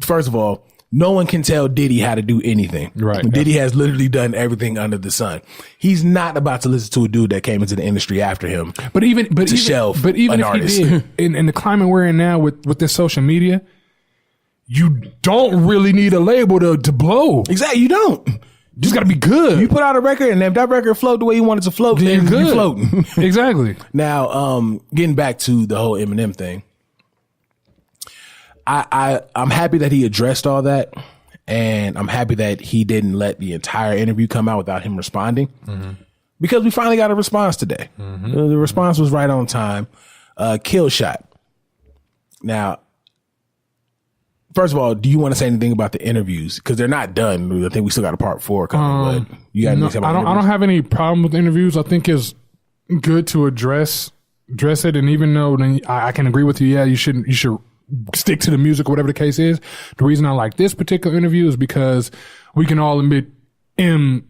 first of all, no one can tell Diddy how to do anything. Right. Diddy has literally done everything under the sun. He's not about to listen to a dude that came into the industry after him. But even an if artist. he did, in the climate we're in now with this social media, you don't really need a label to blow. Exactly. You don't. You just got to be good. You put out a record, and if that record float the way you want it to float, then you're floating. Exactly. Now, getting back to the whole Eminem thing, I'm happy that he addressed all that, and I'm happy that he didn't let the entire interview come out without him responding, because we finally got a response today. The response was right on time. Kill shot. Now, first of all, do you want to say anything about the interviews? Because they're not done. I think we still got a part 4 coming. But you got anything about I don't have any problem with interviews. I think it's good to address it, and even though I can agree with you, yeah, you should stick to the music, whatever the case is. The reason I like this particular interview is because we can all admit even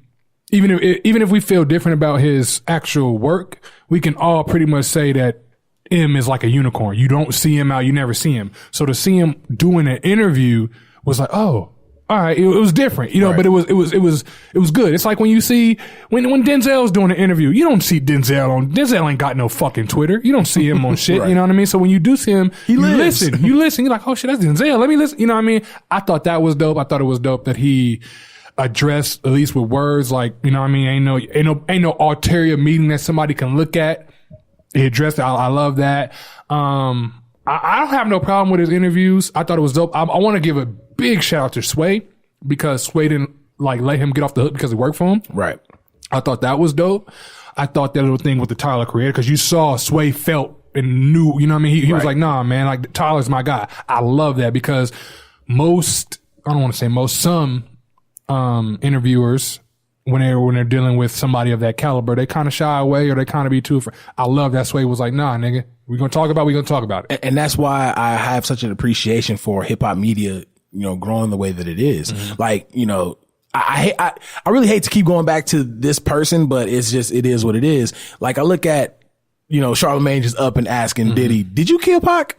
if we feel different about his actual work, we can all pretty much say that M is like a unicorn. You don't see him out, you never see him. So to see him doing an interview was like, oh, all right, it was different, but it was good. It's like when you see when Denzel's doing an interview, you don't see Denzel ain't got no fucking Twitter. You don't see him on shit, you know what I mean? So when you do see him, you listen, you're like, oh shit, that's Denzel. Let me listen. You know what I mean? I thought that was dope. I thought it was dope that he addressed, at least with words, like, you know what I mean? Ain't no ulterior meaning that somebody can look at. He addressed it. I love that. I don't have no problem with his interviews. I thought it was dope. I want to give a big shout out to Sway, because Sway didn't let him get off the hook because he worked for him. Right. I thought that was dope. I thought that little thing with the Tyler creator, because you saw Sway felt and knew, you know what I mean? He was like, nah, man, like Tyler's my guy. I love that, because some interviewers, when they're dealing with somebody of that caliber, they kind of shy away, or they kind of be too. I love that Sway was like, nah, nigga, we're gonna talk about it. And that's why I have such an appreciation for hip hop media, growing the way that it is. Like, I really hate to keep going back to this person, but it is what it is. Like, I look at, Charlamagne just up and asking Diddy, did you kill Pac?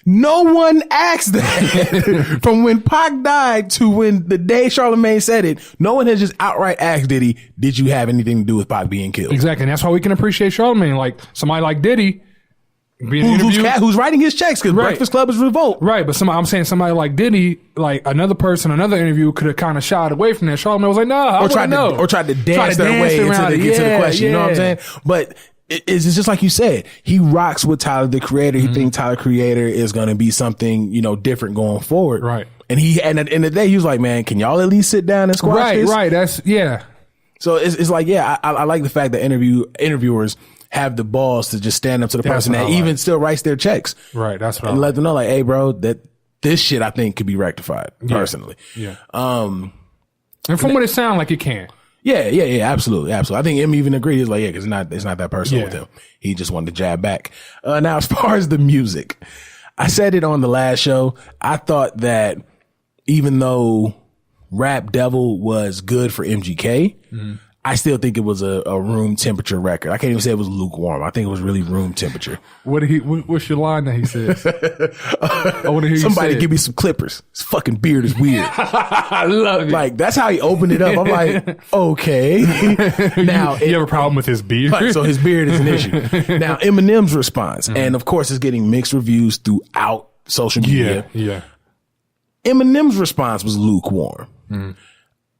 No one asked that. From when Pac died to when the day Charlamagne said it, no one has just outright asked Diddy, did you have anything to do with Pac being killed? Exactly. And that's why we can appreciate Charlamagne. Like, somebody like Diddy who's writing his checks, because Breakfast Club is revolt. Right. But I'm saying somebody like Diddy, like another interview could have kind of shied away from that. Charlamagne was like, nah, or tried to dance their way into the question. You know what I'm saying? But it's just like you said, he rocks with Tyler, the creator. He thinks Tyler, creator, is going to be something, different going forward. Right. And at the end of the day, he was like, man, can y'all at least sit down and squash this? Right. So it's like, yeah, I like the fact that interviewers have the balls to just stand up to the person that even still writes their checks. Right. That's what and let them know, like, hey, bro, that this shit I think could be rectified personally. Yeah. And from what it sounds like, it can. Yeah, absolutely. I think him even agreed. He's like, yeah, because it's not that personal with him. He just wanted to jab back. Now, as far as the music, I said it on the last show. I thought that even though Rap Devil was good for MGK, I still think it was a room temperature record. I can't even say it was lukewarm. I think it was really room temperature. What's your line that he says? I want to hear somebody give me some clippers. His fucking beard is weird. I love it. Like, that's how he opened it up. I'm like, okay. Now, you have a problem with his beard? Right, so his beard is an issue. Now, Eminem's response, and of course, it's getting mixed reviews throughout social media. Yeah. Eminem's response was lukewarm.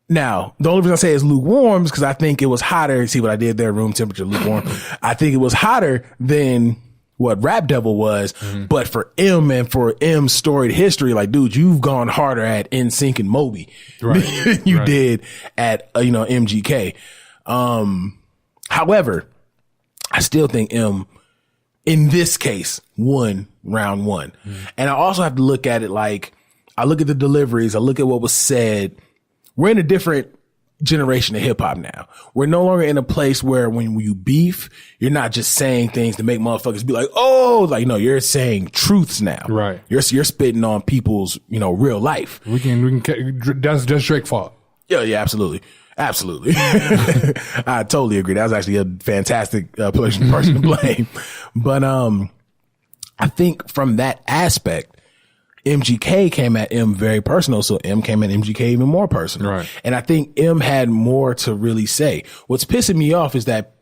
Now, the only reason I say it's lukewarm is because I think it was hotter. See what I did there? Room temperature, lukewarm. I think it was hotter than what Rap Devil was. But for M and for M's storied history, like, dude, you've gone harder at NSYNC and Moby than you did at, MGK. However, I still think M, in this case, won round one. And I also have to look at it like, I look at the deliveries, I look at what was said. We're in a different generation of hip hop now. We're no longer in a place where when you beef, you're not just saying things to make motherfuckers be like, oh, like, no, you're saying truths now. Right. You're spitting on people's, real life. We can, that's Drake's fault. Yeah, absolutely. Absolutely. I totally agree. That was actually a fantastic person to blame. But, I think from that aspect, MGK came at M very personal, so M came at MGK even more personal. Right. And I think M had more to really say. What's pissing me off is that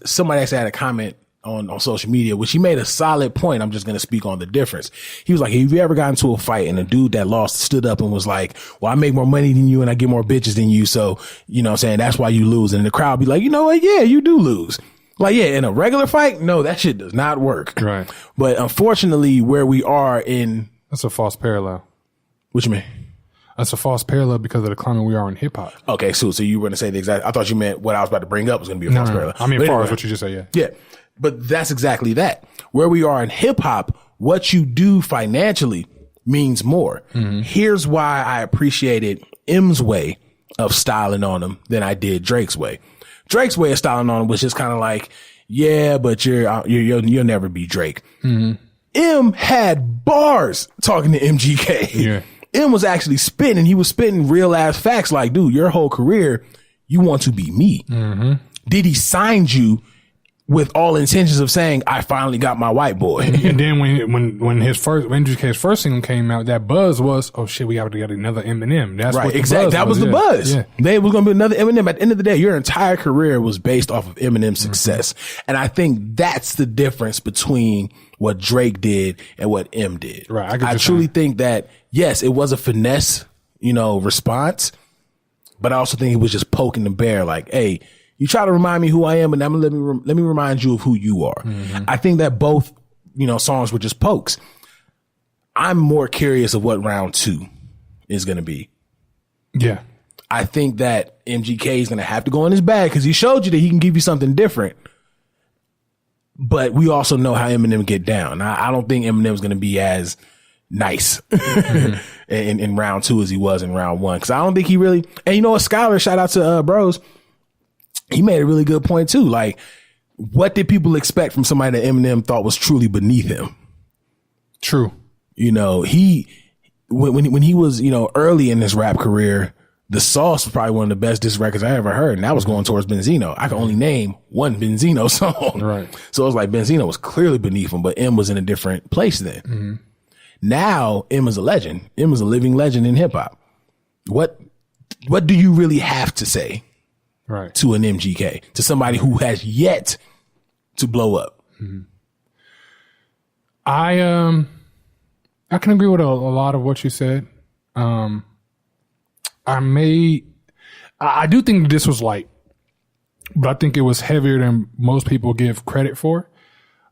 somebody actually had a comment on social media, which he made a solid point. I'm just going to speak on the difference. He was like, have you ever gotten into a fight and a dude that lost stood up and was like, well, I make more money than you and I get more bitches than you, so, you know what I'm saying, that's why you lose. And the crowd be like, you know what, yeah, you do lose. Like, yeah, in a regular fight, no, that shit does not work. Right. But unfortunately, where we are in... That's a false parallel. What you mean? That's a false parallel because of the climate we are in hip hop. Okay, so you were going to say the exact... I thought you meant what I was about to bring up was going to be a false parallel. I mean, as far as what you just said, yeah. Yeah, but that's exactly that. Where we are in hip hop, what you do financially means more. Mm-hmm. Here's why I appreciated M's way of styling on him than I did Drake's way. Drake's way of styling on him was just kind of like, yeah, but you'll never be Drake. Mm-hmm. M had bars talking to MGK. Yeah. M was actually spitting. He was spitting real ass facts like, dude, your whole career, you want to be me. Mm-hmm. Did he sign you with all intentions of saying, I finally got my white boy? And then when MGK's first single came out, that buzz was, oh shit, we got to get another Eminem. That's right, what the exactly. buzz That was the yeah. buzz. Yeah. There was going to be another Eminem. At the end of the day, your entire career was based off of Eminem's success. And I think that's the difference between what Drake did and what M did. Right. I truly think that, yes, it was a finesse, response, but I also think he was just poking the bear like, hey, you try to remind me who I am, and I'm let me remind you of who you are. Mm-hmm. I think that both, songs were just pokes. I'm more curious of what round 2 is going to be. Yeah. I think that MGK is going to have to go in his bag because he showed you that he can give you something different. But we also know how Eminem get down. I don't think Eminem's going to be as nice mm-hmm. in round 2 as he was in round 1. Because I don't think he really... And a scholar, shout out to Bros, he made a really good point too. Like, what did people expect from somebody that Eminem thought was truly beneath him? True. He when he was, early in his rap career, The Sauce was probably one of the best diss records I ever heard. And that was going towards Benzino. I can only name one Benzino song. Right. So it was like Benzino was clearly beneath him, but M was in a different place then. Mm-hmm. Now M is a legend. M is a living legend in hip hop. What do you really have to say? Right. To an MGK, to somebody who has yet to blow up? Mm-hmm. I can agree with a lot of what you said. I do think this was light, but I think it was heavier than most people give credit for.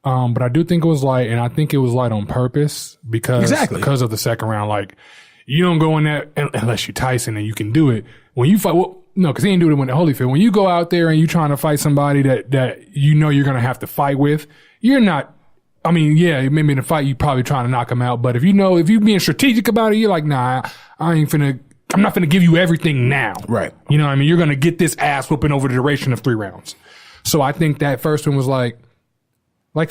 But I do think it was light, and I think it was light on purpose because of the second round. Like, you don't go in there unless you're Tyson and you can do it. When you fight, well, no, because he didn't do it when the Holyfield. When you go out there and you're trying to fight somebody that you're going to have to fight with, you're not. I mean, yeah, maybe in a fight you're probably trying to knock him out, but if you're being strategic about it, you're like, nah, I'm not finna give you everything now. Right. You know what I mean? You're going to get this ass whooping over the duration of 3 rounds. So I think that first one was like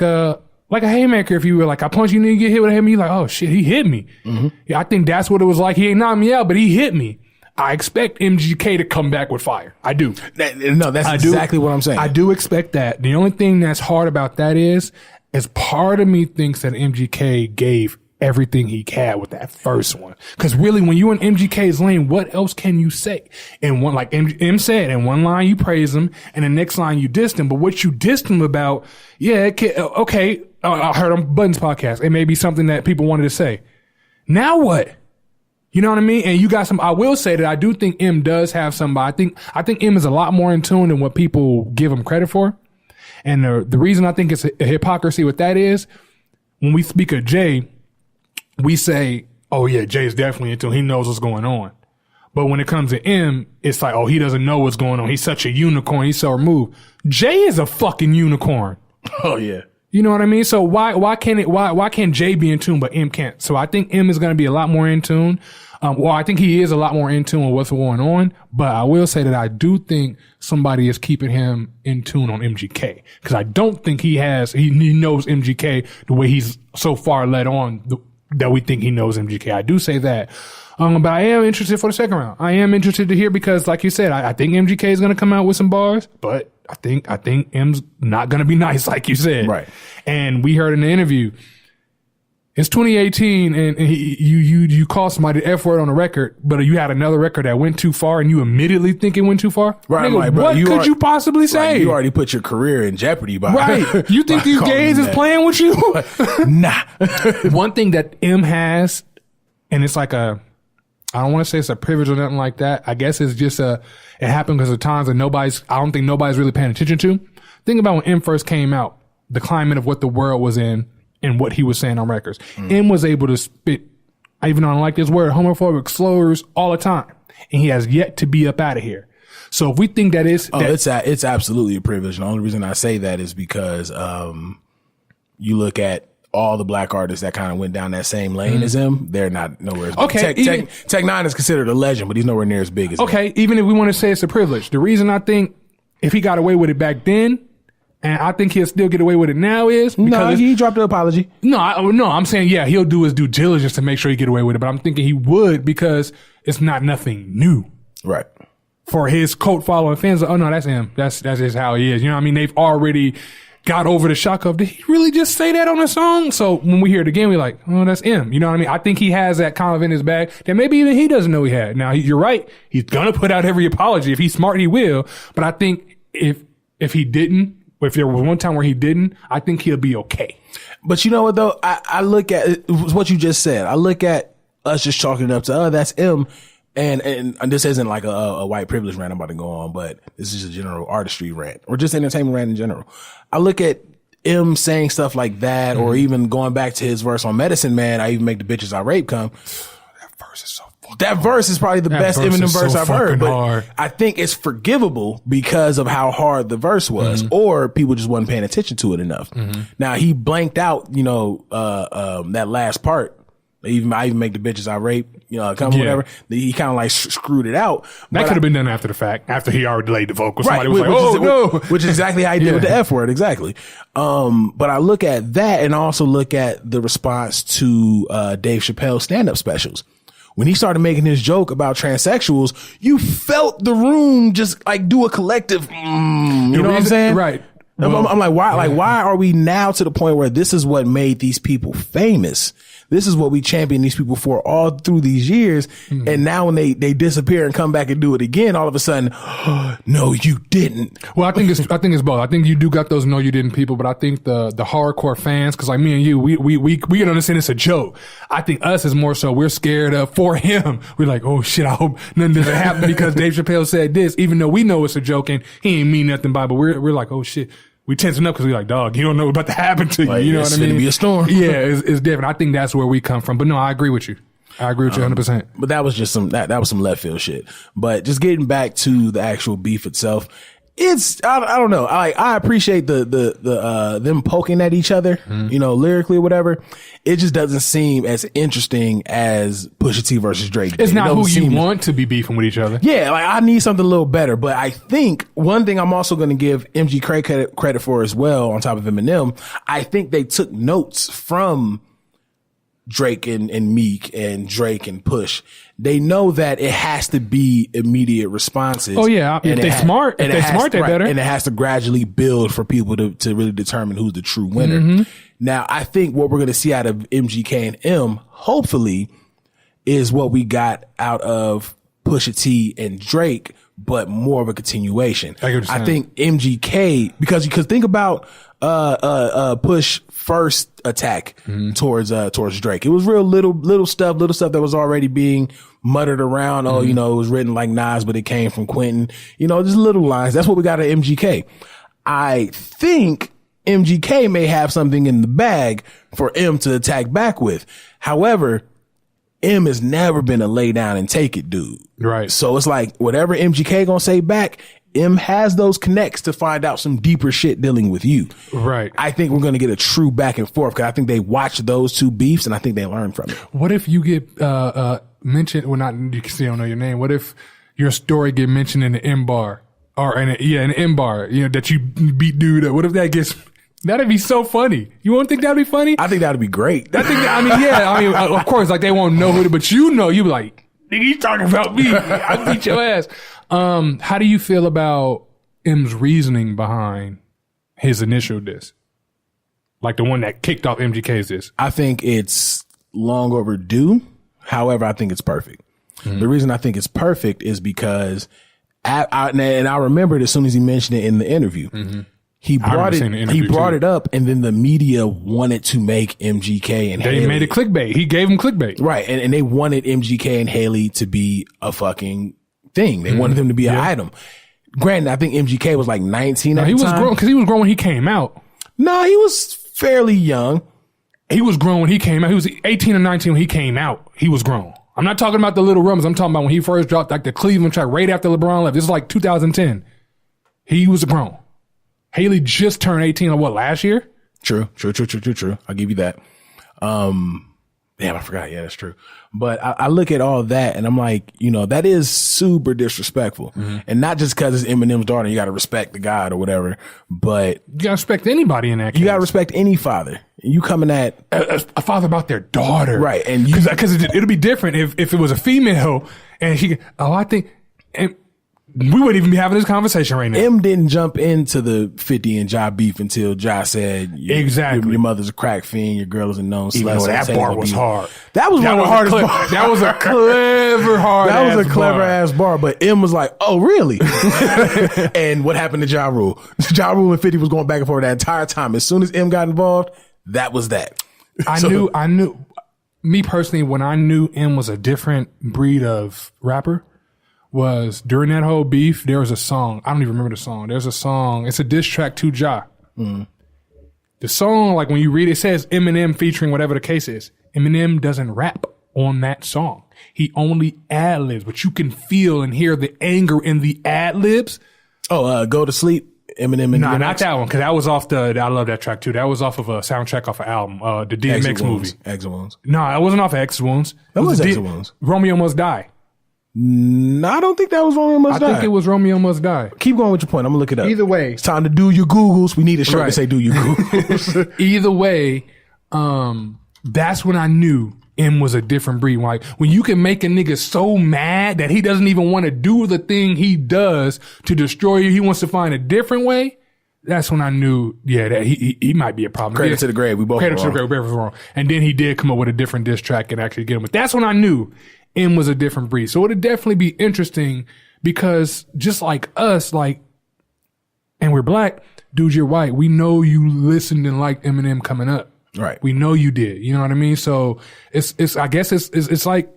a haymaker, if you will. Like, I punch you and you get hit with a haymaker, you're like, oh shit, he hit me. Mm-hmm. Yeah, I think that's what it was like. He ain't knocked me out, but he hit me. I expect MGK to come back with fire. I do. That's exactly what I'm saying. I do expect that. The only thing that's hard about that is part of me thinks that MGK gave everything he had with that first one. Because really, when you're in MGK's lane, what else can you say? And one, like M said, in one line you praise him, and the next line you dissed him. But what you dissed him about, okay, I heard on Buttons podcast. It may be something that people wanted to say. Now what? You know what I mean? And you got some. I will say that I do think M does have somebody. I think M is a lot more in tune than what people give him credit for. And the reason I think it's a hypocrisy with that is when we speak of Jay, we say, oh yeah, Jay's definitely in tune. He knows what's going on. But when it comes to M, it's like, oh, he doesn't know what's going on. He's such a unicorn. He's so removed. Jay is a fucking unicorn. Oh yeah. You know what I mean? So why can't Jay be in tune but M can't? So I think M is going to be a lot more in tune. Well, I think he is a lot more in tune with what's going on, but I will say that I do think somebody is keeping him in tune on MGK, because I don't think he knows MGK the way he's so far led on that we think he knows MGK. I do say that. But I am interested for the second round. I am interested to hear, because like you said, I think MGK is going to come out with some bars, but I think M's not going to be nice, like you said. Right. And we heard in the interview, it's 2018 and you call somebody the F word on a record, but you had another record that went too far and you immediately think it went too far? Right. Nigga, Like, bro, what could you possibly say? Like, you already put your career in jeopardy by Right. You think these gays is playing with you? Nah. One thing that M has, and it's like I don't want to say it's a privilege or nothing like that. I guess it's just it happened because of times that I don't think nobody's really paying attention to. Think about when M first came out, the climate of what the world was in and what he was saying on records. M was able to spit, even though I don't like this word, homophobic slurs all the time. And he has yet to be up out of here. So if we think that is... it's absolutely a privilege. The only reason I say that is because you look at all the black artists that kind of went down that same lane as him, they're not nowhere as big. Okay. Tech Nine is considered a legend, but he's nowhere near as big as him. Okay, even if we want to say it's a privilege, the reason I think if he got away with it back then, and I think he'll still get away with it now, is because No, he dropped the apology. No, I'm saying, yeah, he'll do his due diligence to make sure he get away with it, but I'm thinking he would because it's not nothing new. Right. For his cult following fans, oh no, that's him. That's just how he is. You know what I mean? They've already got over the shock of, did he really just say that on a song? So when we hear it again, we're like, oh, that's him. You know what I mean? I think he has that kind of in his bag that maybe even he doesn't know he had. Now, you're right. He's going to put out every apology. If he's smart, he will. But I think if he didn't, if there was one time where he didn't, I think he'll be okay. But you know what though? I look at it, what you just said. I look at us just chalking it up to, that's him. And this isn't like a white privilege rant I'm about to go on, but this is just a general artistry rant or just entertainment rant in general. I look at M saying stuff like that, or even going back to his verse on Medicine Man, I even make the bitches I rape come. That verse is probably the best Eminem verse I've heard, but I think it's forgivable because of how hard the verse was, or people just wasn't paying attention to it enough. Now he blanked out, that last part. I even make the bitches I rape, whatever. He kind of like screwed it out. That could have been done after the fact, after he already delayed the vocal. Right, Somebody was no. Which is exactly how he did with the F word, exactly. But I look at that and also look at the response to Dave Chappelle's stand-up specials. When he started making his joke about transsexuals, you felt the room just like do a collective, you know what I'm saying? Right. Well, I'm like, why? Like, why are we now to the point where this is what made these people famous? This is what we champion these people for all through these years. And now when they disappear and come back and do it again, all of a sudden, no, you didn't. Well, I think it's both. I think you do got those no, you didn't people, but I think the hardcore fans, cause like me and you, we can understand it's a joke. I think us is more so we're scared of for him. We're like, oh shit, I hope nothing doesn't happen because Dave Chappelle said this, even though we know it's a joke and he ain't mean nothing by it, but we're like, oh shit. We tensing up because we're like, dog, you don't know what's about to happen to you. Like, you know what I mean? It's gonna be a storm. Yeah, it's different. I think that's where we come from. But no, I agree with you. I agree with you 100%. But that was just that was some left field shit. But just getting back to the actual beef itself, it's, I don't know. I appreciate the them poking at each other, lyrically or whatever. It just doesn't seem as interesting as Pusha T versus Drake. It's not who you want to be beefing with each other. Yeah, like I need something a little better. But I think one thing I'm also going to give MGK credit for as well, on top of Eminem, I think they took notes from Drake and Meek and Drake and Push. They know that it has to be immediate responses. Oh yeah, if they're smart, they better. And it has to gradually build for people to really determine who's the true winner. Now, I think what we're going to see out of MGK and M, hopefully, is what we got out of Pusha T and Drake, but more of a continuation. I think MGK, because think about Push first attack towards Drake. It was real little stuff that was already being muttered around. Oh, it was written like Nas, but it came from Quentin. Just little lines. That's what we got at MGK. I think MGK may have something in the bag for M to attack back with. However, M has never been a lay down and take it dude. Right. So it's like whatever MGK gonna say back, M has those connects to find out some deeper shit dealing with you. Right. I think we're going to get a true back and forth because I think they watch those two beefs and I think they learn from it. What if you get mentioned? Well, not you can still don't know your name. What if your story get mentioned in the M bar or in the M bar? You know that you beat dude up. What if that gets? That'd be so funny. You won't think that'd be funny? I think that'd be great. Of course, like they won't know who it, but you know, you be like, nigga, you talking about me. I beat your ass. How do you feel about M's reasoning behind his initial diss? Like the one that kicked off MGK's diss. I think it's long overdue. However, I think it's perfect. Mm-hmm. The reason I think it's perfect is because I remembered as soon as he mentioned it in the interview. Mm-hmm. He brought it up, and then the media wanted to make MGK and Haley. They made it clickbait. He gave him clickbait. Right. And they wanted MGK and Haley to be a fucking thing. They wanted them to be an item. Granted, I think MGK was like 19 at the time. He was grown, because he was grown when he came out. No, he was fairly young. He was grown when he came out. He was 18 or 19 when he came out. He was grown. I'm not talking about the Little Rumors. I'm talking about when he first dropped like the Cleveland track right after LeBron left. This is like 2010. He was grown. Haley just turned 18 on what, last year? True. I'll give you that. Damn, I forgot. Yeah, that's true. But I look at all that and I'm like, you know, that is super disrespectful. Mm-hmm. And not just because it's Eminem's daughter, you got to respect the God or whatever, but you got to respect anybody in that case. You got to respect any father. You coming at a father about their daughter. Right. And because it'll be different if it was a female and she, we wouldn't even be having this conversation right now. M didn't jump into the 50 and Ja beef until Ja said, exactly. Your mother's a crack fiend, your girl is a known slut. Even though that bar was hard. That was one of the hardest bars. That was a clever hard That was a clever ass bar, but M was like, oh, really? And what happened to Ja Rule? Ja Rule and 50 was going back and forth that entire time. As soon as M got involved, that was that. I knew, me personally, when I knew M was a different breed of rapper, was during that whole beef, there was a song. I don't even remember the song. There's a song. It's a diss track to Ja. Mm. The song, like when you read it, it says Eminem featuring whatever the case is. Eminem doesn't rap on that song. He only ad-libs, but you can feel and hear the anger in the ad-libs. Oh, Go to Sleep, Eminem and Nah, not that one, because that was off I love that track too. That was off of a soundtrack off an album, the DMX movie. Exit Wounds. No, it wasn't off of Exit Wounds. That was Exit Wounds. Romeo Must Die. No, I don't think that was Romeo Must Die. I think it was Romeo Must Die. Keep going with your point. I'm going to look it up. Either way. It's time to do your Googles. We need a shirt to say do your Googles. Either way, that's when I knew M was a different breed. Like, when you can make a nigga so mad that he doesn't even want to do the thing he does to destroy you, he wants to find a different way. That's when I knew, that he might be a problem. Credit to the grave. We both Credit to the grave. We both was wrong. And then he did come up with a different diss track and actually get him. But that's when I knew M was a different breed. So it'd definitely be interesting because just like us, and we're black, dude, you're white. We know you listened and liked Eminem coming up. Right. We know you did. You know what I mean? So I guess it's like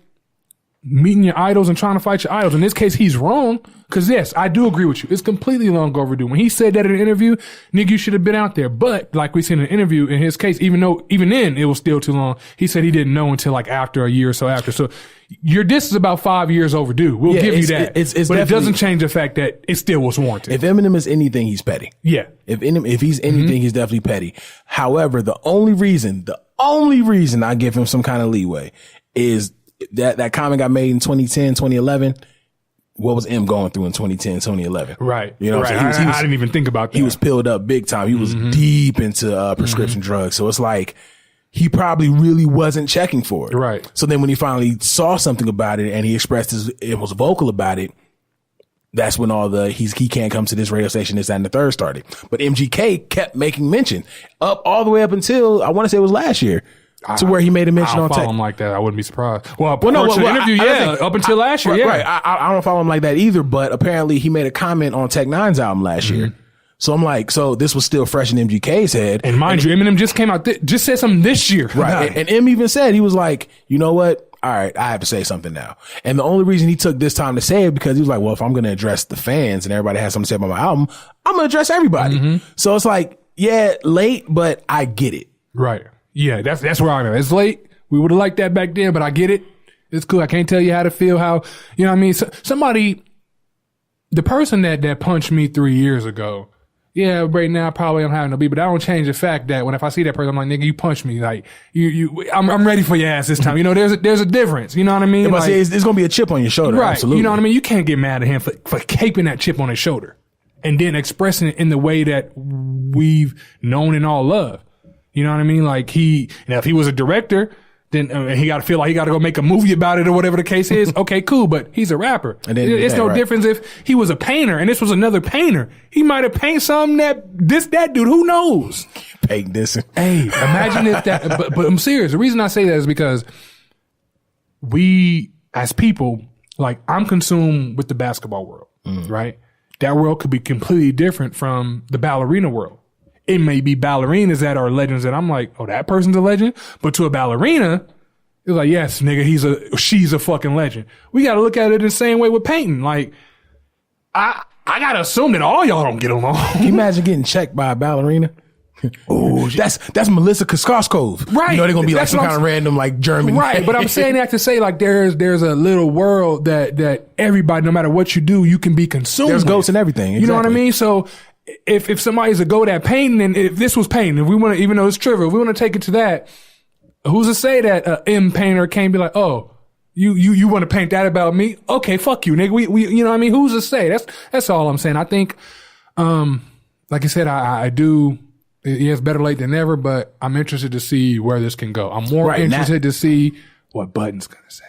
meeting your idols and trying to fight your idols. In this case, he's wrong. Cause yes, I do agree with you. It's completely long overdue. When he said that in an interview, nigga, you should have been out there. But like we seen in an interview, in his case, even then it was still too long. He said he didn't know until like after a year or so after. So your diss is about 5 years overdue. We'll give you that. But it doesn't change the fact that it still was warranted. If Eminem is anything, he's petty. Yeah. If he's anything, he's definitely petty. However, the only reason I give him some kind of leeway is that comment got made in 2010, 2011. What was M going through in 2010, 2011? Right. You know what I'm saying? I didn't even think about that. He was pilled up big time. He was deep into prescription drugs. So it's like he probably really wasn't checking for it. Right. So then when he finally saw something about it and he expressed and was vocal about it, that's when all he can't come to this radio station, this, that, and the third started. But MGK kept making mention all the way up until, I want to say it was last year. To where he made a mention on tech. I don't follow him like that. I wouldn't be surprised. Well, interview, up until last year, Right. I don't follow him like that either, but apparently he made a comment on Tech Nine's album last year. So I'm like, so this was still fresh in MGK's head. And mind you, Eminem just came out, just said something this year. Right. And M even said, he was like, you know what? All right, I have to say something now. And the only reason he took this time to say it because he was like, well, if I'm going to address the fans and everybody has something to say about my album, I'm going to address everybody. So it's like, yeah, late, but I get it. Right. Yeah, that's where I'm at. It's late. We would have liked that back then, but I get it. It's cool. I can't tell you how to feel, you know what I mean? So, somebody, the person that punched me 3 years ago, yeah, right now probably I'm having no beat, but that don't change the fact that if I see that person, I'm like, nigga, you punched me. Like, I'm ready for your ass this time. There's a difference. You know what I mean? Like, it's going to be a chip on your shoulder. Right. Absolutely. You know what I mean? You can't get mad at him for caping that chip on his shoulder and then expressing it in the way that we've known and all love. You know what I mean? Like if he was a director, then he got to feel like he got to go make a movie about it or whatever the case is. Okay, cool. But he's a rapper. And then, it's no difference if he was a painter and this was another painter. He might have painted something that dude, who knows? Paint this. Hey, imagine if that, but I'm serious. The reason I say that is because we as people, like I'm consumed with the basketball world, right? That world could be completely different from the ballerina world. It may be ballerinas that are legends that I'm like, oh, that person's a legend. But to a ballerina, it's like, yes, nigga, she's a fucking legend. We got to look at it the same way with painting. Like, I got to assume that all y'all don't get along. Can you imagine getting checked by a ballerina? Oh, that's Melissa Koskoskov. Right. They're going to be like some kind of random like German. Right. But I'm saying that to say like there's a little world that everybody, no matter what you do, you can be consumed. There's ghosts and everything. Exactly. You know what I mean? So if somebody's a go at painting, and if this was painting, if we want to, even though it's trivial, if we want to take it to that, who's to say that a M painter can't be like, oh, you want to paint that about me? Okay, fuck you, nigga. We you know what I mean? Who's to say? That's all I'm saying. I think, like I said, I do. Yeah, it's better late than never, but I'm interested to see where this can go. I'm more interested to see what Button's gonna say.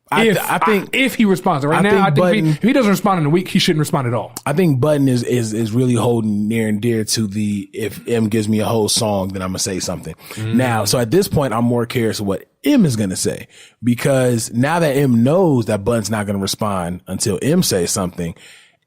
I think if he responds right now, I think if he doesn't respond in a week, he shouldn't respond at all. I think Button is really holding near and dear to the if M gives me a whole song, then I'm gonna say something. Now, so at this point, I'm more curious what M is gonna say, because now that M knows that Button's not gonna respond until M says something,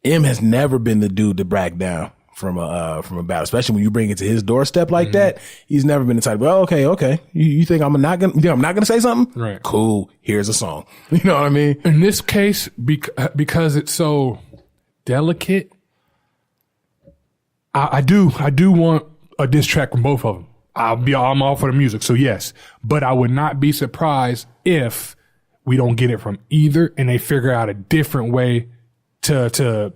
M has never been the dude to back down from a battle, especially when you bring it to his doorstep like that. He's never been the type, well, okay. You think I'm not gonna say something? Right. Cool. Here's a song. You know what I mean? In this case, because it's so delicate, I do want a diss track from both of them. I'm all for the music. So yes, but I would not be surprised if we don't get it from either and they figure out a different way to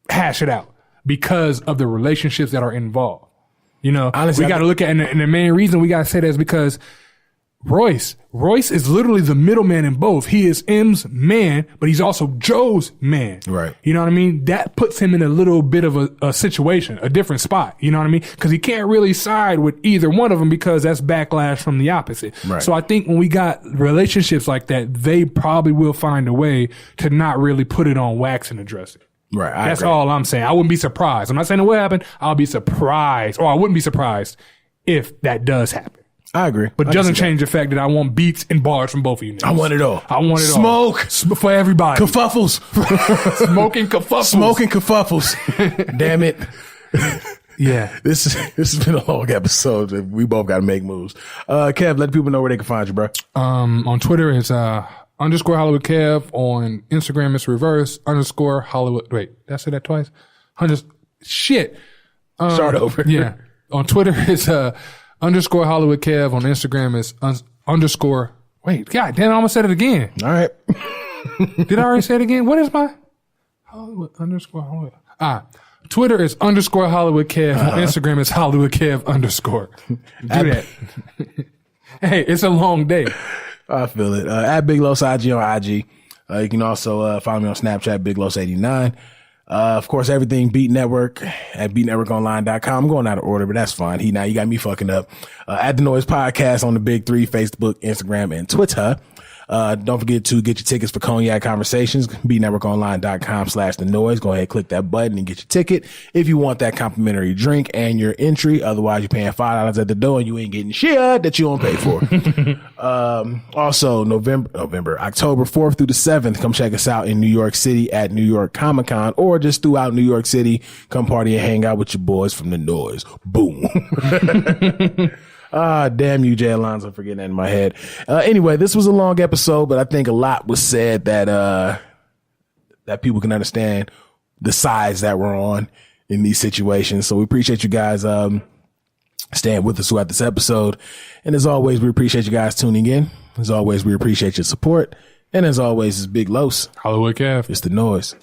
hash it out, because of the relationships that are involved. Honestly, we got to look at, and the main reason we got to say that is because Royce is literally the middleman in both. He is M's man, but he's also Joe's man. Right. You know what I mean? That puts him in a little bit of a situation, a different spot. You know what I mean? Because he can't really side with either one of them because that's backlash from the opposite. Right. So I think when we got relationships like that, they probably will find a way to not really put it on wax and address it. Right. That's all I'm saying. I wouldn't be surprised. I'm not saying it will happen. I'll be surprised, or I wouldn't be surprised if that does happen. I agree. But it doesn't change the fact that I want beats and bars from both of you niggas. I want it all. Smoke for everybody. Kerfuffles. Smoking kerfuffles. Damn it. Yeah. This has been a long episode. We both got to make moves. Kev, let people know where they can find you, bro. On Twitter, it's _ Hollywood Kev. On Instagram, it's reverse _ Hollywood. Wait, did I say that twice? Shit. Start over. Yeah. On Twitter, it's _ Hollywood Kev. On Instagram, it's _ Wait, God damn, I almost said it again. All right. Did I already say it again? What is my Hollywood _ Hollywood? Twitter is _ Hollywood Kev. On Instagram, it's Hollywood Kev _ Do that. Hey, it's a long day. I feel it. At Big Los IG on IG. You can also follow me on Snapchat, Big Los 89. Of course, everything Beat Network at beatnetworkonline.com. I'm going out of order, but that's fine. You got me fucking up. At the Noize Podcast on the Big Three, Facebook, Instagram, and Twitter. Don't forget to get your tickets for Cognac Conversations, beatnetworkonline.com/the Noize. Go ahead, click that button and get your ticket if you want that complimentary drink and your entry. Otherwise, you're paying $5 at the door and you ain't getting shit that you don't pay for. Also, October 4th through the 7th, come check us out in New York City at New York Comic Con, or just throughout New York City. Come party and hang out with your boys from the Noize. Boom. Damn you, Jay Alonzo, for getting that in my head. Anyway, this was a long episode, but I think a lot was said that people can understand the sides that we're on in these situations. So we appreciate you guys staying with us throughout this episode. And as always, we appreciate you guys tuning in. As always, we appreciate your support. And as always, it's Big Los. Hollywood Kev. It's the Noize.